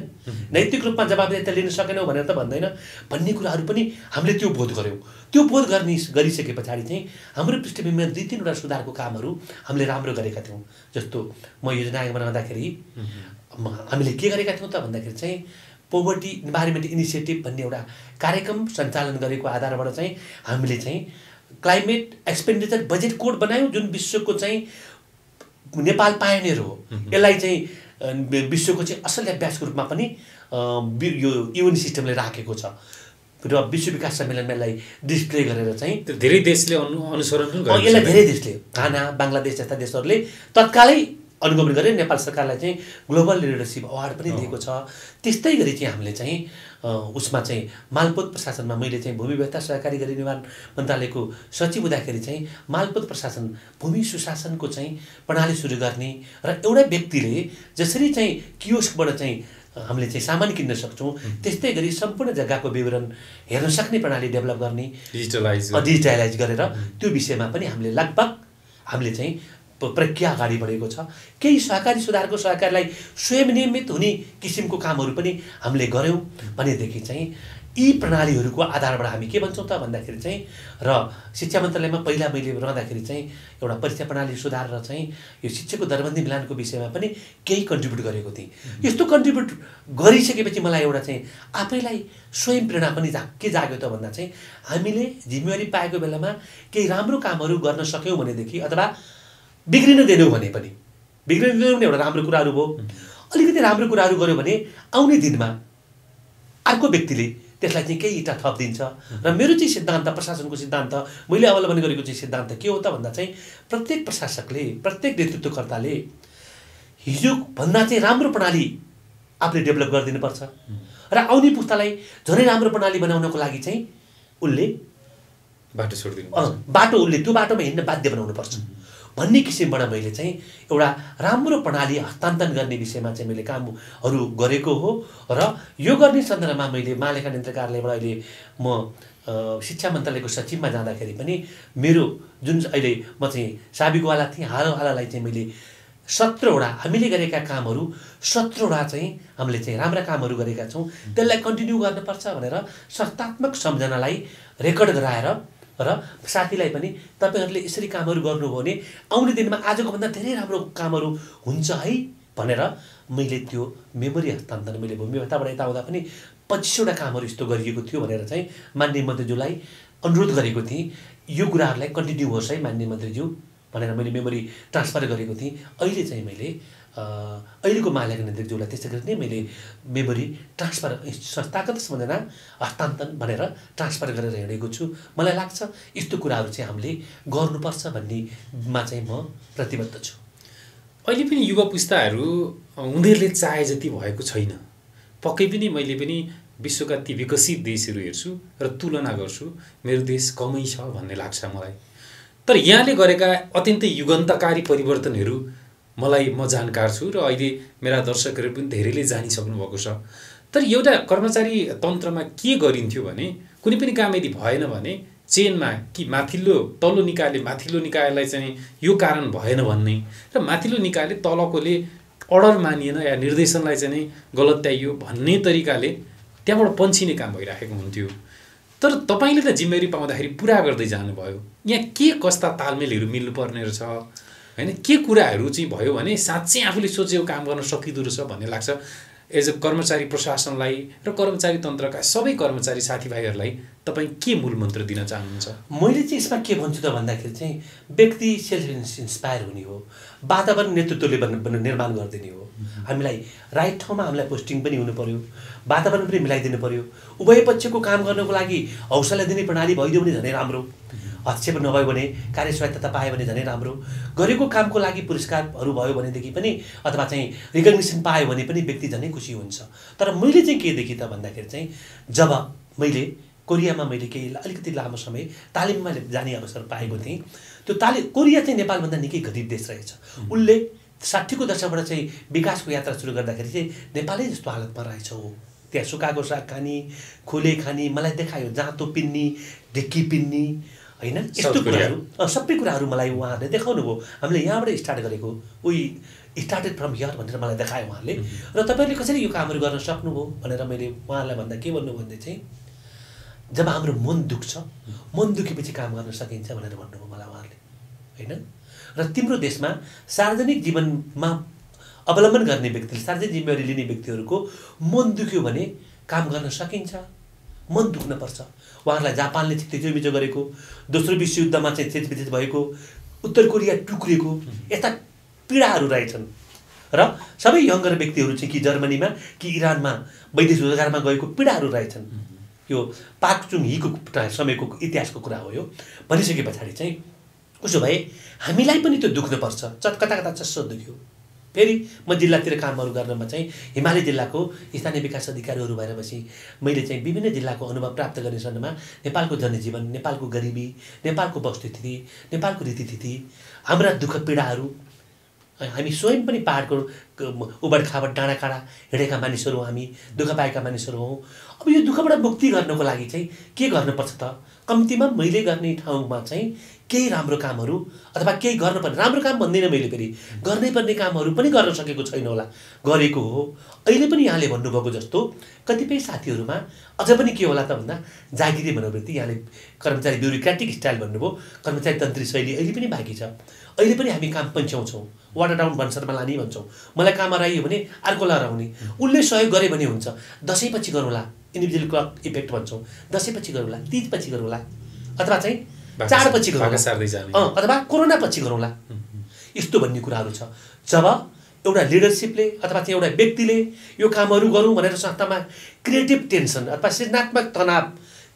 [SPEAKER 1] नैतिक रूपमा जवाबदेहिता लिन सकेनौ भनेर त भन्दैन भन्ने कुराहरू पनि हामीले त्यो बोध गऱ्यौँ। त्यो बोध गरिसके पछाडि चाहिँ हाम्रो पृष्ठभूमिमा 2-3वटा सुधारको कामहरू हामीले राम्रो गरेका थियौँ। जस्तो म योजना आयोग बनाउँदाखेरि हामीले के गरेका थियौँ त भन्दाखेरि चाहिँ पोभर्टी इन्भाइरोमेन्ट इनिसिएटिभ भन्ने एउटा कार्यक्रम सञ्चालन गरेको आधारबाट चाहिँ हामीले चाहिँ क्लाइमेट एक्सपेन्डिचर बजेट कोड बनायौँ, जुन विश्वको चाहिँ नेपाल पायनियर हो। यसलाई चाहिँ विश्वको चाहिँ असल अभ्यासको रूपमा पनि यो युएन सिस्टमले राखेको छ र विश्व विकास सम्मेलनमा यसलाई डिस्प्ले गरेर चाहिँ
[SPEAKER 2] धेरै देशले अनुसरण पनि गरेको छ।
[SPEAKER 1] यसलाई धेरै देशले, घाना, बङ्गलादेश जस्ता देशहरूले तत्कालै अनुगमन गरे। नेपाल सरकारलाई चाहिँ ग्लोबल लिडरसिप अवार्ड पनि दिएको छ। त्यस्तै गरी चाहिँ हामीले चाहिँ उसमा चाहिँ मालपोत प्रशासनमा मैले चाहिँ भूमि व्यवस्था सहकारी गरी निर्माण मन्त्रालयको सचिव हुँदाखेरि चाहिँ मालपोत प्रशासन भूमि सुशासनको चाहिँ प्रणाली सुरु गर्ने र एउटा व्यक्तिले जसरी चाहिँ कियोस्कबाट चाहिँ हामीले चाहिँ सामान किन्न सक्छौँ त्यस्तै गरी सम्पूर्ण जग्गाको विवरण हेर्न सक्ने प्रणाली डेभलप गर्ने, डिजिटलाइज गरेर त्यो विषयमा पनि हामीले चाहिँ प्रक्रिया अगाडि बढेको छ। केही सहकारी सुधारको सहकारीलाई स्वयं नियमित हुने किसिमको कामहरू पनि हामीले गऱ्यौँ भनेदेखि चाहिँ यी प्रणालीहरूको आधारबाट हामी के भन्छौँ त भन्दाखेरि चाहिँ र शिक्षा मन्त्रालयमा पहिला मैले रहँदाखेरि चाहिँ एउटा परीक्षा प्रणाली सुधार र चाहिँ यो शिक्षाको दरबन्दी मिलानको विषयमा पनि केही कन्ट्रिब्युट गरेको थिएँ। यस्तो कन्ट्रिब्युट गरिसकेपछि मलाई एउटा चाहिँ आफैलाई स्वयं प्रेरणा पनि के जाग्यो त भन्दा चाहिँ हामीले जिम्मेवारी पाएको बेलामा केही राम्रो कामहरू गर्न सक्यौँ भनेदेखि अथवा बिग्रिन दिनौँ भने पनि बिग्रिन दिनौँ भने एउटा राम्रो कुराहरू भयो। अलिकति राम्रो कुराहरू गऱ्यो भने आउने दिनमा अर्को व्यक्तिले त्यसलाई चाहिँ केही इँटा थपिदिन्छ। र मेरो चाहिँ सिद्धान्त, प्रशासनको सिद्धान्त, मैले अवलम्बन गरेको चाहिँ सिद्धान्त के हो त भन्दा चाहिँ प्रत्येक प्रशासकले, प्रत्येक नेतृत्वकर्ताले हिजोभन्दा चाहिँ राम्रो प्रणाली आफूले डेभलप गरिदिनुपर्छ र आउने पुस्तालाई झनै राम्रो प्रणाली बनाउनको लागि चाहिँ उसले उसले त्यो बाटोमा हिँड्न बाध्य बनाउनुपर्छ भन्ने किसिमबाट मैले चाहिँ एउटा राम्रो प्रणाली हस्तान्तरण गर्ने विषयमा चाहिँ मैले कामहरू गरेको हो। र यो गर्ने सन्दर्भमा मैले महालेखा नियन्त्रक कार्यालयबाट अहिले म शिक्षा मन्त्रालयको सचिवमा जाँदाखेरि पनि मेरो जुन अहिले म चाहिँ साबिकवाला थिएँ, हाललाई चाहिँ मैले 17वटा हामीले गरेका कामहरू 17वटा चाहिँ हामीले चाहिँ राम्रा कामहरू गरेका छौँ, त्यसलाई कन्टिन्यू गर्नुपर्छ भनेर संस्थात्मक सम्झनालाई रेकर्ड गराएर र साथीलाई पनि तपाईहरूले यसरी कामहरू गर्नुभयो भने आउने दिनमा आजको भन्दा धेरै राम्रो कामहरू हुन्छ है भनेर मैले त्यो मेमोरी हस्तान्तरण मैले भूमि व्यवस्थाबाट यता आउँदा पनि 25वटा कामहरू यस्तो गरिएको थियो भनेर चाहिँ माननीय मन्त्रीज्यूलाई अनुरोध गरेको थिएँ। यो कुराहरूलाई कन्टिन्यू होस् है माननीय मन्त्रीज्यू भनेर मैले मेमोरी ट्रान्सफर गरेको थिएँ। अहिले चाहिँ मैले अहिलेको महालेखा नियन्त्रकज्यूलाई त्यसै गरी नै मैले मेमोरी ट्रान्सफर संस्थागत सम्झना हस्तान्तरण भनेर ट्रान्सफर गरेर हिँडेको छु। मलाई लाग्छ यस्तो कुराहरू चाहिँ हामीले गर्नुपर्छ भन्नेमा चाहिँ म प्रतिबद्ध छु।
[SPEAKER 2] अहिले पनि युवा पुस्ताहरू उनीहरूले चाहे जति भएको छैन। पक्कै पनि मैले पनि विश्वका ती विकसित देशहरू हेर्छु र तुलना गर्छु, मेरो देश कमै छ भन्ने लाग्छ मलाई। तर यहाँले गरेका अत्यन्तै युगान्तकारी परिवर्तनहरू म जानकार छु र अहिले मेरा दर्शकहरू पनि धेरैले जानिसक्नु भएको छ। तर एउटा कर्मचारी तन्त्रमा के गरिन्थ्यो भने कुनै पनि काम यदि भएन भने चेनमा कि तल्लो निकायले माथिल्लो निकायलाई चाहिँ यो कारण भएन भन्ने र माथिल्लो निकायले तलकोले अर्डर मानिएन या निर्देशनलाई चाहिँ गलत त्याइयो भन्ने तरिकाले त्यहाँबाट पन्छिने काम भइराखेको हुन्थ्यो। तर तपाईँले त जिम्मेवारी पाउँदाखेरि पुरा गर्दै जानुभयो। यहाँ के कस्ता तालमेलहरू मिल्नुपर्ने रहेछ होइन, के कुराहरू चाहिँ भयो भने साँच्चै आफूले सोचेको काम गर्न सकिँदो रहेछ भन्ने लाग्छ एज अ कर्मचारी प्रशासनलाई र कर्मचारी तन्त्रका सबै कर्मचारी साथीभाइहरूलाई तपाईँ के मूल मन्त्र दिन चाहनुहुन्छ?
[SPEAKER 1] मैले चाहिँ यसमा के भन्छु त भन्दाखेरि चाहिँ व्यक्ति सेल्फ इन्स्पायर हुने हो, वातावरण नेतृत्वले निर्माण गरिदिने हो। हामीलाई राइट ठाउँमा हामीलाई पोस्टिङ पनि हुनु पर्यो, वातावरण पनि मिलाइदिनु पर्यो। उभय पक्षको काम गर्नको लागि हौसला दिने प्रणाली भइदियो भने झनै राम्रो, हस्तक्षेप नभयो भने कार्य स्वायत्तता पायो भने झनै राम्रो, गरेको कामको लागि पुरस्कारहरू भयो भनेदेखि पनि अथवा चाहिँ रिकग्निसन पायो भने पनि व्यक्ति झनै खुसी हुन्छ। तर मैले चाहिँ के देखेँ त भन्दाखेरि चाहिँ जब मैले कोरियामा मैले केही अलिकति लामो समय तालिममा जाने अवसर पाएको थिएँ, त्यो कोरिया चाहिँ नेपालभन्दा निकै गरिब देश रहेछ। उसले 60को दशकबाट चाहिँ विकासको यात्रा सुरु गर्दाखेरि चाहिँ नेपालै जस्तो हालतमा रहेछ हो। त्यहाँ सुकाएको साग खाने, खोले खाने, मलाई देखायो जाँतो पिन्नी, ढिक्की पिन्नी होइन, यस्तो कुराहरू सबै कुराहरू मलाई उहाँहरूले देखाउनु भयो। हामीले यहाँबाट स्टार्ट गरेको, उही स्टार्टेड फ्रम हियर भनेर मलाई देखायो उहाँले। र तपाईँहरूले कसरी यो कामहरू गर्न सक्नुभयो भनेर मैले उहाँहरूलाई भन्दा के भन्नु भन्दै चाहिँ जब हाम्रो मन दुख्छ, मन दुखेपछि काम गर्न सकिन्छ भनेर भन्नुभयो मलाई उहाँहरूले होइन। र तिम्रो देशमा सार्वजनिक जीवनमा अवलम्बन गर्ने व्यक्तिले, सार्वजनिक जिम्मेवारी लिने व्यक्तिहरूको मन दुख्यो भने काम गर्न सकिन्छ, मन दुख्नुपर्छ। उहाँहरूलाई जापानले थिचोमिचो गरेको, दोस्रो विश्वयुद्धमा चाहिँ चेतविचेत भएको, उत्तर कोरिया टुक्रिएको, यस्ता पीडाहरू रहेछन्। र सबै यङ्गर व्यक्तिहरू चाहिँ कि जर्मनीमा कि इरानमा वैदेशिक रोजगारमा गएको पीडाहरू रहेछन्। यो पाक चुङ हीको समयको इतिहासको कुरा हो यो। भनिसके पछाडि चाहिँ उसो भए हामीलाई पनि त्यो दुख्नुपर्छ। कता कता चस्सो दुख्यो। फेरि म जिल्लातिर कामहरू गर्नमा चाहिँ हिमाली जिल्लाको स्थानीय विकास अधिकारीहरू भएर बसी मैले चाहिँ विभिन्न जिल्लाको अनुभव प्राप्त गर्ने सन्दर्भमा नेपालको जनजीवन, नेपालको गरिबी, नेपालको वस्तुस्थिति, नेपालको रीतिथिति, हाम्रा दुःख पीडाहरू, हामी स्वयं पनि पाहाडको उबड खाबड डाँडा काँडा हिँडेका मानिसहरू, हामी दुःख पाएका मानिसहरू हौँ। अब यो दुःखबाट मुक्ति गर्नको लागि चाहिँ के गर्नुपर्छ त? कम्तीमा मैले गर्ने ठाउँमा चाहिँ केही राम्रो कामहरू अथवा केही गर्नुपर्ने, राम्रो काम भन्दिनँ मैले, फेरि गर्नै पर्ने कामहरू पनि गर्न सकेको छैन होला, गरेको हो। अहिले पनि यहाँले भन्नुभएको जस्तो कतिपय साथीहरूमा अझ पनि के होला त भन्दा जागिरी मनोवृत्ति, यहाँले कर्मचारी ब्युरोक्रेटिक स्टाइल भन्नुभयो, कर्मचारी तन्त्री शैली अहिले पनि बाँकी छ। अहिले पनि हामी काम पन्छ्याउँछौँ, वाटर डाउन भन्सरमा लाने भन्छौँ। मलाई काम हराइयो भने अर्कोलाई हराउने, उसले सहयोग गरे भने हुन्छ, दसैँपछि गरौँला, इन्डिभिजुअल क्लक इफेक्ट भन्छौँ, दसैँपछि गरौँला, तीजपछि गरौँला, अथवा चाहिँ चाडपछि गरौँला, अथवा कोरोनापछि गरौँला, यस्तो भन्ने कुराहरू छ। जब एउटा लिडरसिपले अथवा चाहिँ एउटा व्यक्तिले यो कामहरू गरौँ भनेर संस्थामा क्रिएटिभ टेन्सन अथवा सृजनात्मक तनाव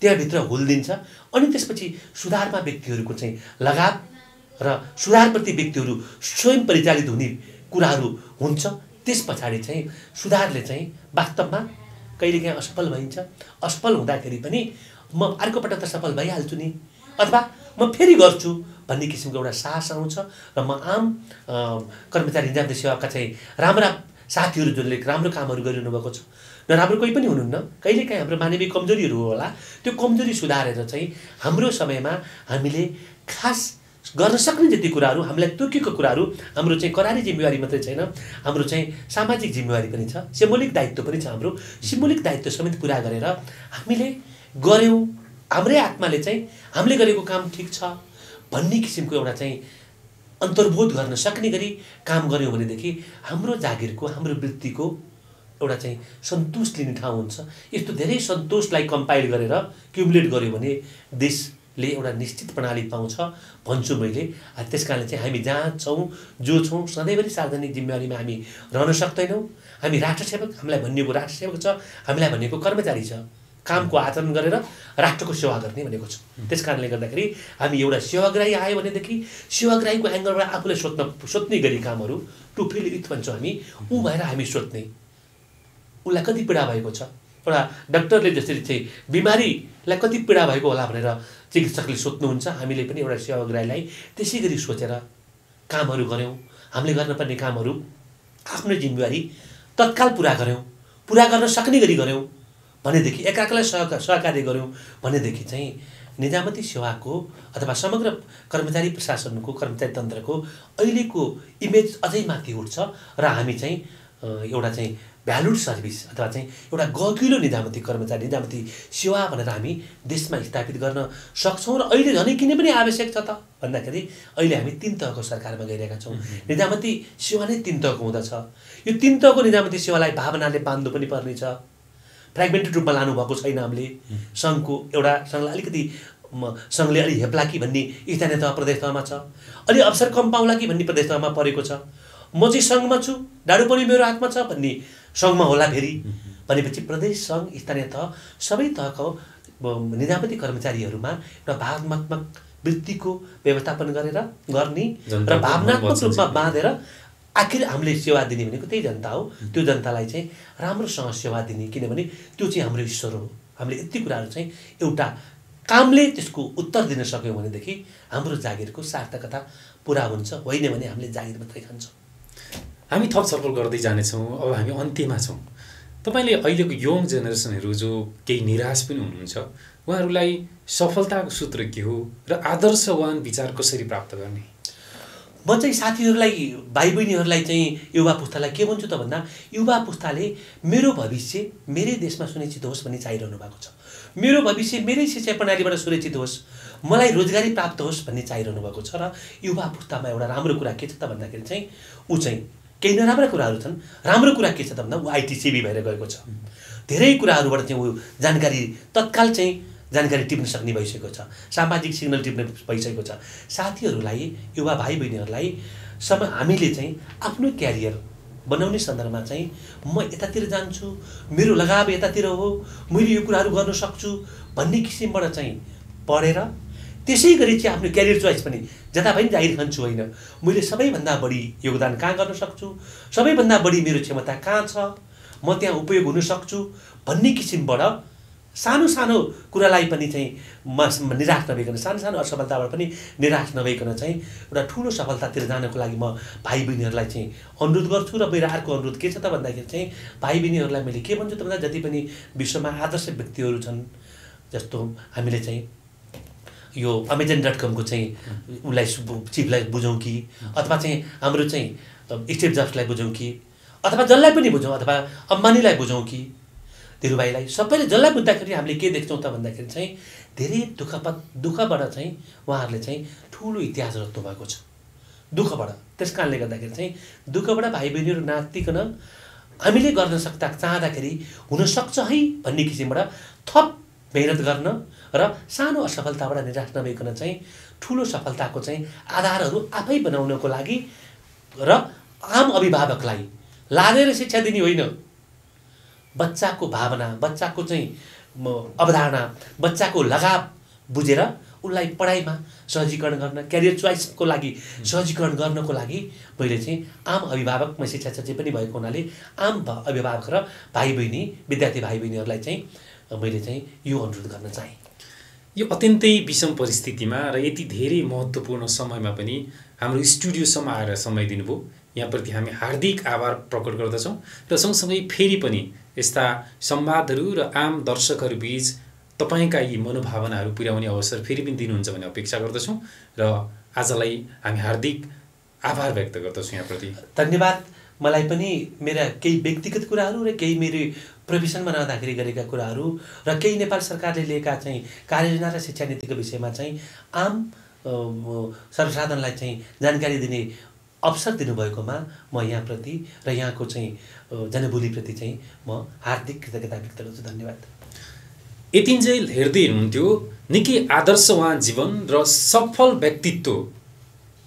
[SPEAKER 1] त्यहाँभित्र हुल्दिन्छ, अनि त्यसपछि सुधारमा व्यक्तिहरूको चाहिँ लगाव र सुधारप्रति व्यक्तिहरू स्वयं परिचालित हुने कुराहरू हुन्छ। त्यस पछाडि चाहिँ सुधारले चाहिँ वास्तवमा कहिलेकाहीँ असफल भइन्छ। असफल हुँदाखेरि पनि म अर्को पटक त सफल भइहाल्छु नि, अथवा म फेरि गर्छु भन्ने किसिमको एउटा साहस आउँछ। र म आम कर्मचारी निजामती सेवाका चाहिँ राम्रा साथीहरू जसले राम्रो कामहरू गरिरहनु भएको छ, नराम्रो कोही पनि हुनुहुन्न, कहिलेकाहीँ हाम्रो मानवीय कमजोरीहरू होला, त्यो कमजोरी सुधारेर चाहिँ हाम्रो समयमा हामीले खास गर्न सक्ने जति कुराहरू, हामीलाई तोकेको कुराहरू, हाम्रो चाहिँ करारी जिम्मेवारी मात्रै छैन, हाम्रो चाहिँ सामाजिक जिम्मेवारी पनि छ, सिम्बोलिक दायित्व पनि छ। हाम्रो सिम्बोलिक दायित्व समेत पुरा गरेर हामीले गऱ्यौँ, हाम्रै आत्माले चाहिँ हामीले गरेको काम ठिक छ भन्ने किसिमको एउटा चाहिँ अन्तर्बोध गर्न सक्ने गरी काम गऱ्यौँ भनेदेखि हाम्रो जागिरको, हाम्रो वृत्तिको एउटा चाहिँ सन्तोष लिने ठाउँ हुन्छ। यस्तो धेरै सन्तोषलाई कम्पाइल गरेर क्युमुलेट गऱ्यो भने देशले एउटा निश्चित प्रणाली पाउँछ भन्छु मैले। त्यस कारणले चाहिँ हामी जहाँ छौँ, जो छौँ, सधैँभरि सार्वजनिक जिम्मेवारीमा हामी रहन सक्दैनौँ। हामी राष्ट्रसेवक, हामीलाई भनिएको राष्ट्रसेवक छ, हामीलाई भनिएको कर्मचारी छ, कामको आचरण गरेर राष्ट्रको सेवा गर्ने भनेको छ। त्यस कारणले गर्दाखेरि हामी एउटा सेवाग्राही आयो भनेदेखि सेवाग्राहीको एङ्गलबाट आफूलाई सोध्ने गरी कामहरू टु फिल इथ भन्छौँ हामी, ऊ भएर हामी सोध्ने, उसलाई कति पीडा भएको छ, एउटा डाक्टरले जसरी चाहिँ बिमारीलाई कति पीडा भएको होला भनेर चिकित्सकले सोध्नुहुन्छ, हामीले पनि एउटा सेवाग्राहीलाई त्यसै गरी सोचेर कामहरू गऱ्यौँ। हामीले गर्नुपर्ने कामहरू आफ्नो जिम्मेवारी तत्काल पुरा गऱ्यौँ, पुरा गर्न सक्ने गरी गऱ्यौँ भनेदेखि, एकाएकालाई सहकार्य गऱ्यौँ भनेदेखि चाहिँ निजामती सेवाको अथवा समग्र कर्मचारी प्रशासनको, कर्मचारी तन्त्रको अहिलेको इमेज अझै माथि उठ्छ र हामी चाहिँ एउटा चाहिँ भ्यालुड सर्भिस अथवा चाहिँ एउटा गकिलो निजामती कर्मचारी निजामती सेवा भनेर हामी देशमा स्थापित गर्न सक्छौँ र अहिले झनै किन पनि आवश्यक छ त भन्दाखेरि अहिले हामी 3 तहको सरकारमा गइरहेका छौँ। निजामती सेवा नै 3 तहको हुँदछ। यो 3 तहको निजामती सेवालाई भावनाले बाँध्नु पनि पर्नेछ। फ्रेगमेन्टेड रूपमा लानुभएको छैन हामीले। सङ्घको एउटा सङ्घलाई अलिकति सङ्घले अलि हेप्ला कि भन्ने स्थानीय तह प्रदेश तहमा छ, अलि अवसर कम पाउला कि भन्ने प्रदेश तहमा परेको छ। म चाहिँ सङ्घमा छु, डाडु पनि मेरो हातमा छ भन्ने सङ्घमा होला फेरि भनेपछि प्रदेश सङ्घ स्थानीय तह सबै तहको निजामती कर्मचारीहरूमा एउटा भावनात्मक वृत्तिको व्यवस्थापन गर्ने र भावनात्मक रूपमा बाँधेर आखिर हामीले सेवा दिने भनेको त्यही जनता हो। त्यो जनतालाई चाहिँ राम्रोसँग सेवा दिने, किनभने त्यो चाहिँ हाम्रो ईश्वर हो। हामीले यति कुराहरू चाहिँ एउटा कामले त्यसको उत्तर दिन सक्यौँ भनेदेखि हाम्रो जागिरको सार्थकता पुरा हुन्छ, होइन भने हामीले जागिर मात्रै खान्छौँ।
[SPEAKER 2] हामी थप छलफल गर्दै जानेछौँ। अब हामी अन्त्यमा छौँ। तपाईँले अहिलेको यङ जेनेरेसनहरू जो केही निराश पनि हुनुहुन्छ, उहाँहरूलाई सफलताको सूत्र के हो र आदर्शवान विचार कसरी प्राप्त गर्ने?
[SPEAKER 1] म चाहिँ साथीहरूलाई, भाइ बहिनीहरूलाई चाहिँ युवा पुस्तालाई के भन्छु त भन्दा, युवा पुस्ताले मेरो भविष्य मेरै देशमा सुनिश्चित होस् भन्ने चाहिरहनु भएको छ। मेरो भविष्य मेरै शिक्षा प्रणालीबाट सुरक्षित होस्, मलाई रोजगारी प्राप्त होस् भन्ने चाहिरहनु भएको छ। र युवा पुस्तामा एउटा राम्रो कुरा के छ त भन्दाखेरि चाहिँ ऊ चाहिँ केही नराम्रा कुराहरू छन्, राम्रो कुरा के छ त भन्दा ऊ आइटी सेवी भएर गएको छ। धेरै कुराहरूबाट चाहिँ ऊ जानकारी तत्काल चाहिँ जानकारी टिप्न सक्ने भइसकेको छ, सामाजिक सिग्नल टिप्ने भइसकेको छ। साथीहरूलाई, युवा भाइ बहिनीहरूलाई हामीले चाहिँ आफ्नो क्यारियर बनाउने सन्दर्भमा चाहिँ म यतातिर जान्छु, मेरो लगाव यतातिर हो, मैले यो कुराहरू गर्न सक्छु भन्ने किसिमबाट चाहिँ पढेर त्यसै गरी चाहिँ आफ्नो क्यारियर चोइस पनि जता पनि जागिर खान्छु होइन, मैले सबैभन्दा बढी योगदान कहाँ गर्न सक्छु, सबैभन्दा बढी मेरो क्षमता कहाँ छ, म त्यहाँ उपयोग हुन सक्छु भन्ने किसिमबाट सानो सानो कुरालाई पनि चाहिँ निराश नभइकन, सानो सानो असफलताबाट पनि निराश नभइकन चाहिँ एउटा ठुलो सफलतातिर जानको लागि म भाइ बहिनीहरूलाई चाहिँ अनुरोध गर्छु। र मेरो अर्को अनुरोध के छ त भन्दाखेरि चाहिँ भाइ बहिनीहरूलाई मैले के भन्छु त भन्दा, जति पनि विश्वमा आदर्श व्यक्तिहरू छन्, जस्तो हामीले चाहिँ यो Amazon.com को चाहिँ उसलाई चिफलाई बुझौँ कि, अथवा चाहिँ हाम्रो चाहिँ स्टिभ जब्सलाई बुझौँ कि, अथवा जसलाई पनि बुझौँ, अथवा अम्बानीलाई बुझौँ कि, धीरुभाइलाई, सबैले जसलाई बुझ्दाखेरि हामीले के देख्छौँ त भन्दाखेरि चाहिँ धेरै दुःखबाट चाहिँ उहाँहरूले चाहिँ ठुलो इतिहास रच्नु भएको छ, दुःखबाट। त्यस कारणले गर्दाखेरि चाहिँ दुःखबाट भाइ बहिनीहरू नातिकन हामीले गर्न चाहँदाखेरि हुनसक्छ है भन्ने किसिमबाट थप मेहनत गर्न र सानो असफलताबाट निराश नभइकन चाहिँ ठुलो सफलताको चाहिँ आधारहरू आफै बनाउनको लागि र आम अभिभावकलाई लागेर शिक्षा दिने होइन, बच्चाको भावना, बच्चाको चाहिँ अवधारणा, बच्चाको लगाव बुझेर उसलाई पढाइमा सहजीकरण गर्न, क्यारियर चोइसको लागि सहजीकरण गर्नको लागि मैले चाहिँ आम अभिभावक, म शिक्षा सचिव पनि भएको हुनाले आम अभिभावक र भाइ बहिनी, विद्यार्थी भाइ बहिनीहरूलाई चाहिँ मैले चाहिँ यो अनुरोध गर्न चाहेँ।
[SPEAKER 2] यो अत्यन्तै विषम परिस्थितिमा र यति धेरै महत्त्वपूर्ण समयमा पनि हाम्रो स्टुडियोसम्म आएर समय दिनुभयो, यहाँप्रति हामी हार्दिक आभार प्रकट गर्दछौँ। र सँगसँगै फेरि पनि यस्ता संवादहरू र आम दर्शकहरू बीच तपाईँका यी मनोभावनाहरू पुर्याउने अवसर फेरि पनि दिनुहुन्छ भन्ने अपेक्षा गर्दछौँ र आजलाई हामी हार्दिक आभार व्यक्त गर्दछौँ यहाँप्रति।
[SPEAKER 1] धन्यवाद। मलाई पनि मेरा केही व्यक्तिगत कुराहरू र केही मेरो प्रोफेसनमा रहँदाखेरि गरेका कुराहरू र केही नेपाल सरकारले लिएका चाहिँ कार्ययोजना र शिक्षा नीतिको विषयमा चाहिँ आम सर्वसाधारणलाई चाहिँ जानकारी दिने अवसर दिनुभएकोमा म यहाँप्रति र यहाँको चाहिँ जनबोलीप्रति चाहिँ म हार्दिक कृतज्ञता व्यक्त गर्छु। धन्यवाद।
[SPEAKER 2] यतिन्जेल हेर्दै हुनुहुन्थ्यो निकै आदर्शवान जीवन र सफल व्यक्तित्व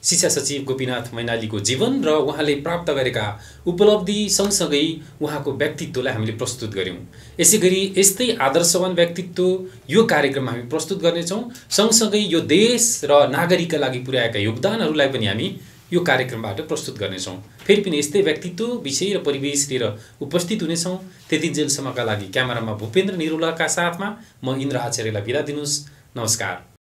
[SPEAKER 2] शिक्षा सचिव गोपीनाथ मैनालीको जीवन र उहाँले प्राप्त गरेका उपलब्धि सँगसँगै उहाँको व्यक्तित्वलाई हामीले प्रस्तुत गर्यौँ। यसै गरी यस्तै आदर्शवान व्यक्तित्व यो कार्यक्रममा हामी प्रस्तुत गर्नेछौँ। सँगसँगै यो देश र नागरिकका लागि पुर्याएका योगदानहरूलाई पनि हामी यो कार्यक्रमबाट प्रस्तुत गर्नेछौँ। फेरि पनि यस्तै व्यक्तित्व, विषय र परिवेश लिएर उपस्थित हुनेछौँ। त्यतिन्जेलसम्मका लागि क्यामेरामा भूपेन्द्र निरुलाका साथमा म इन्द्र आचार्यलाई बिदा दिनुहोस्। नमस्कार।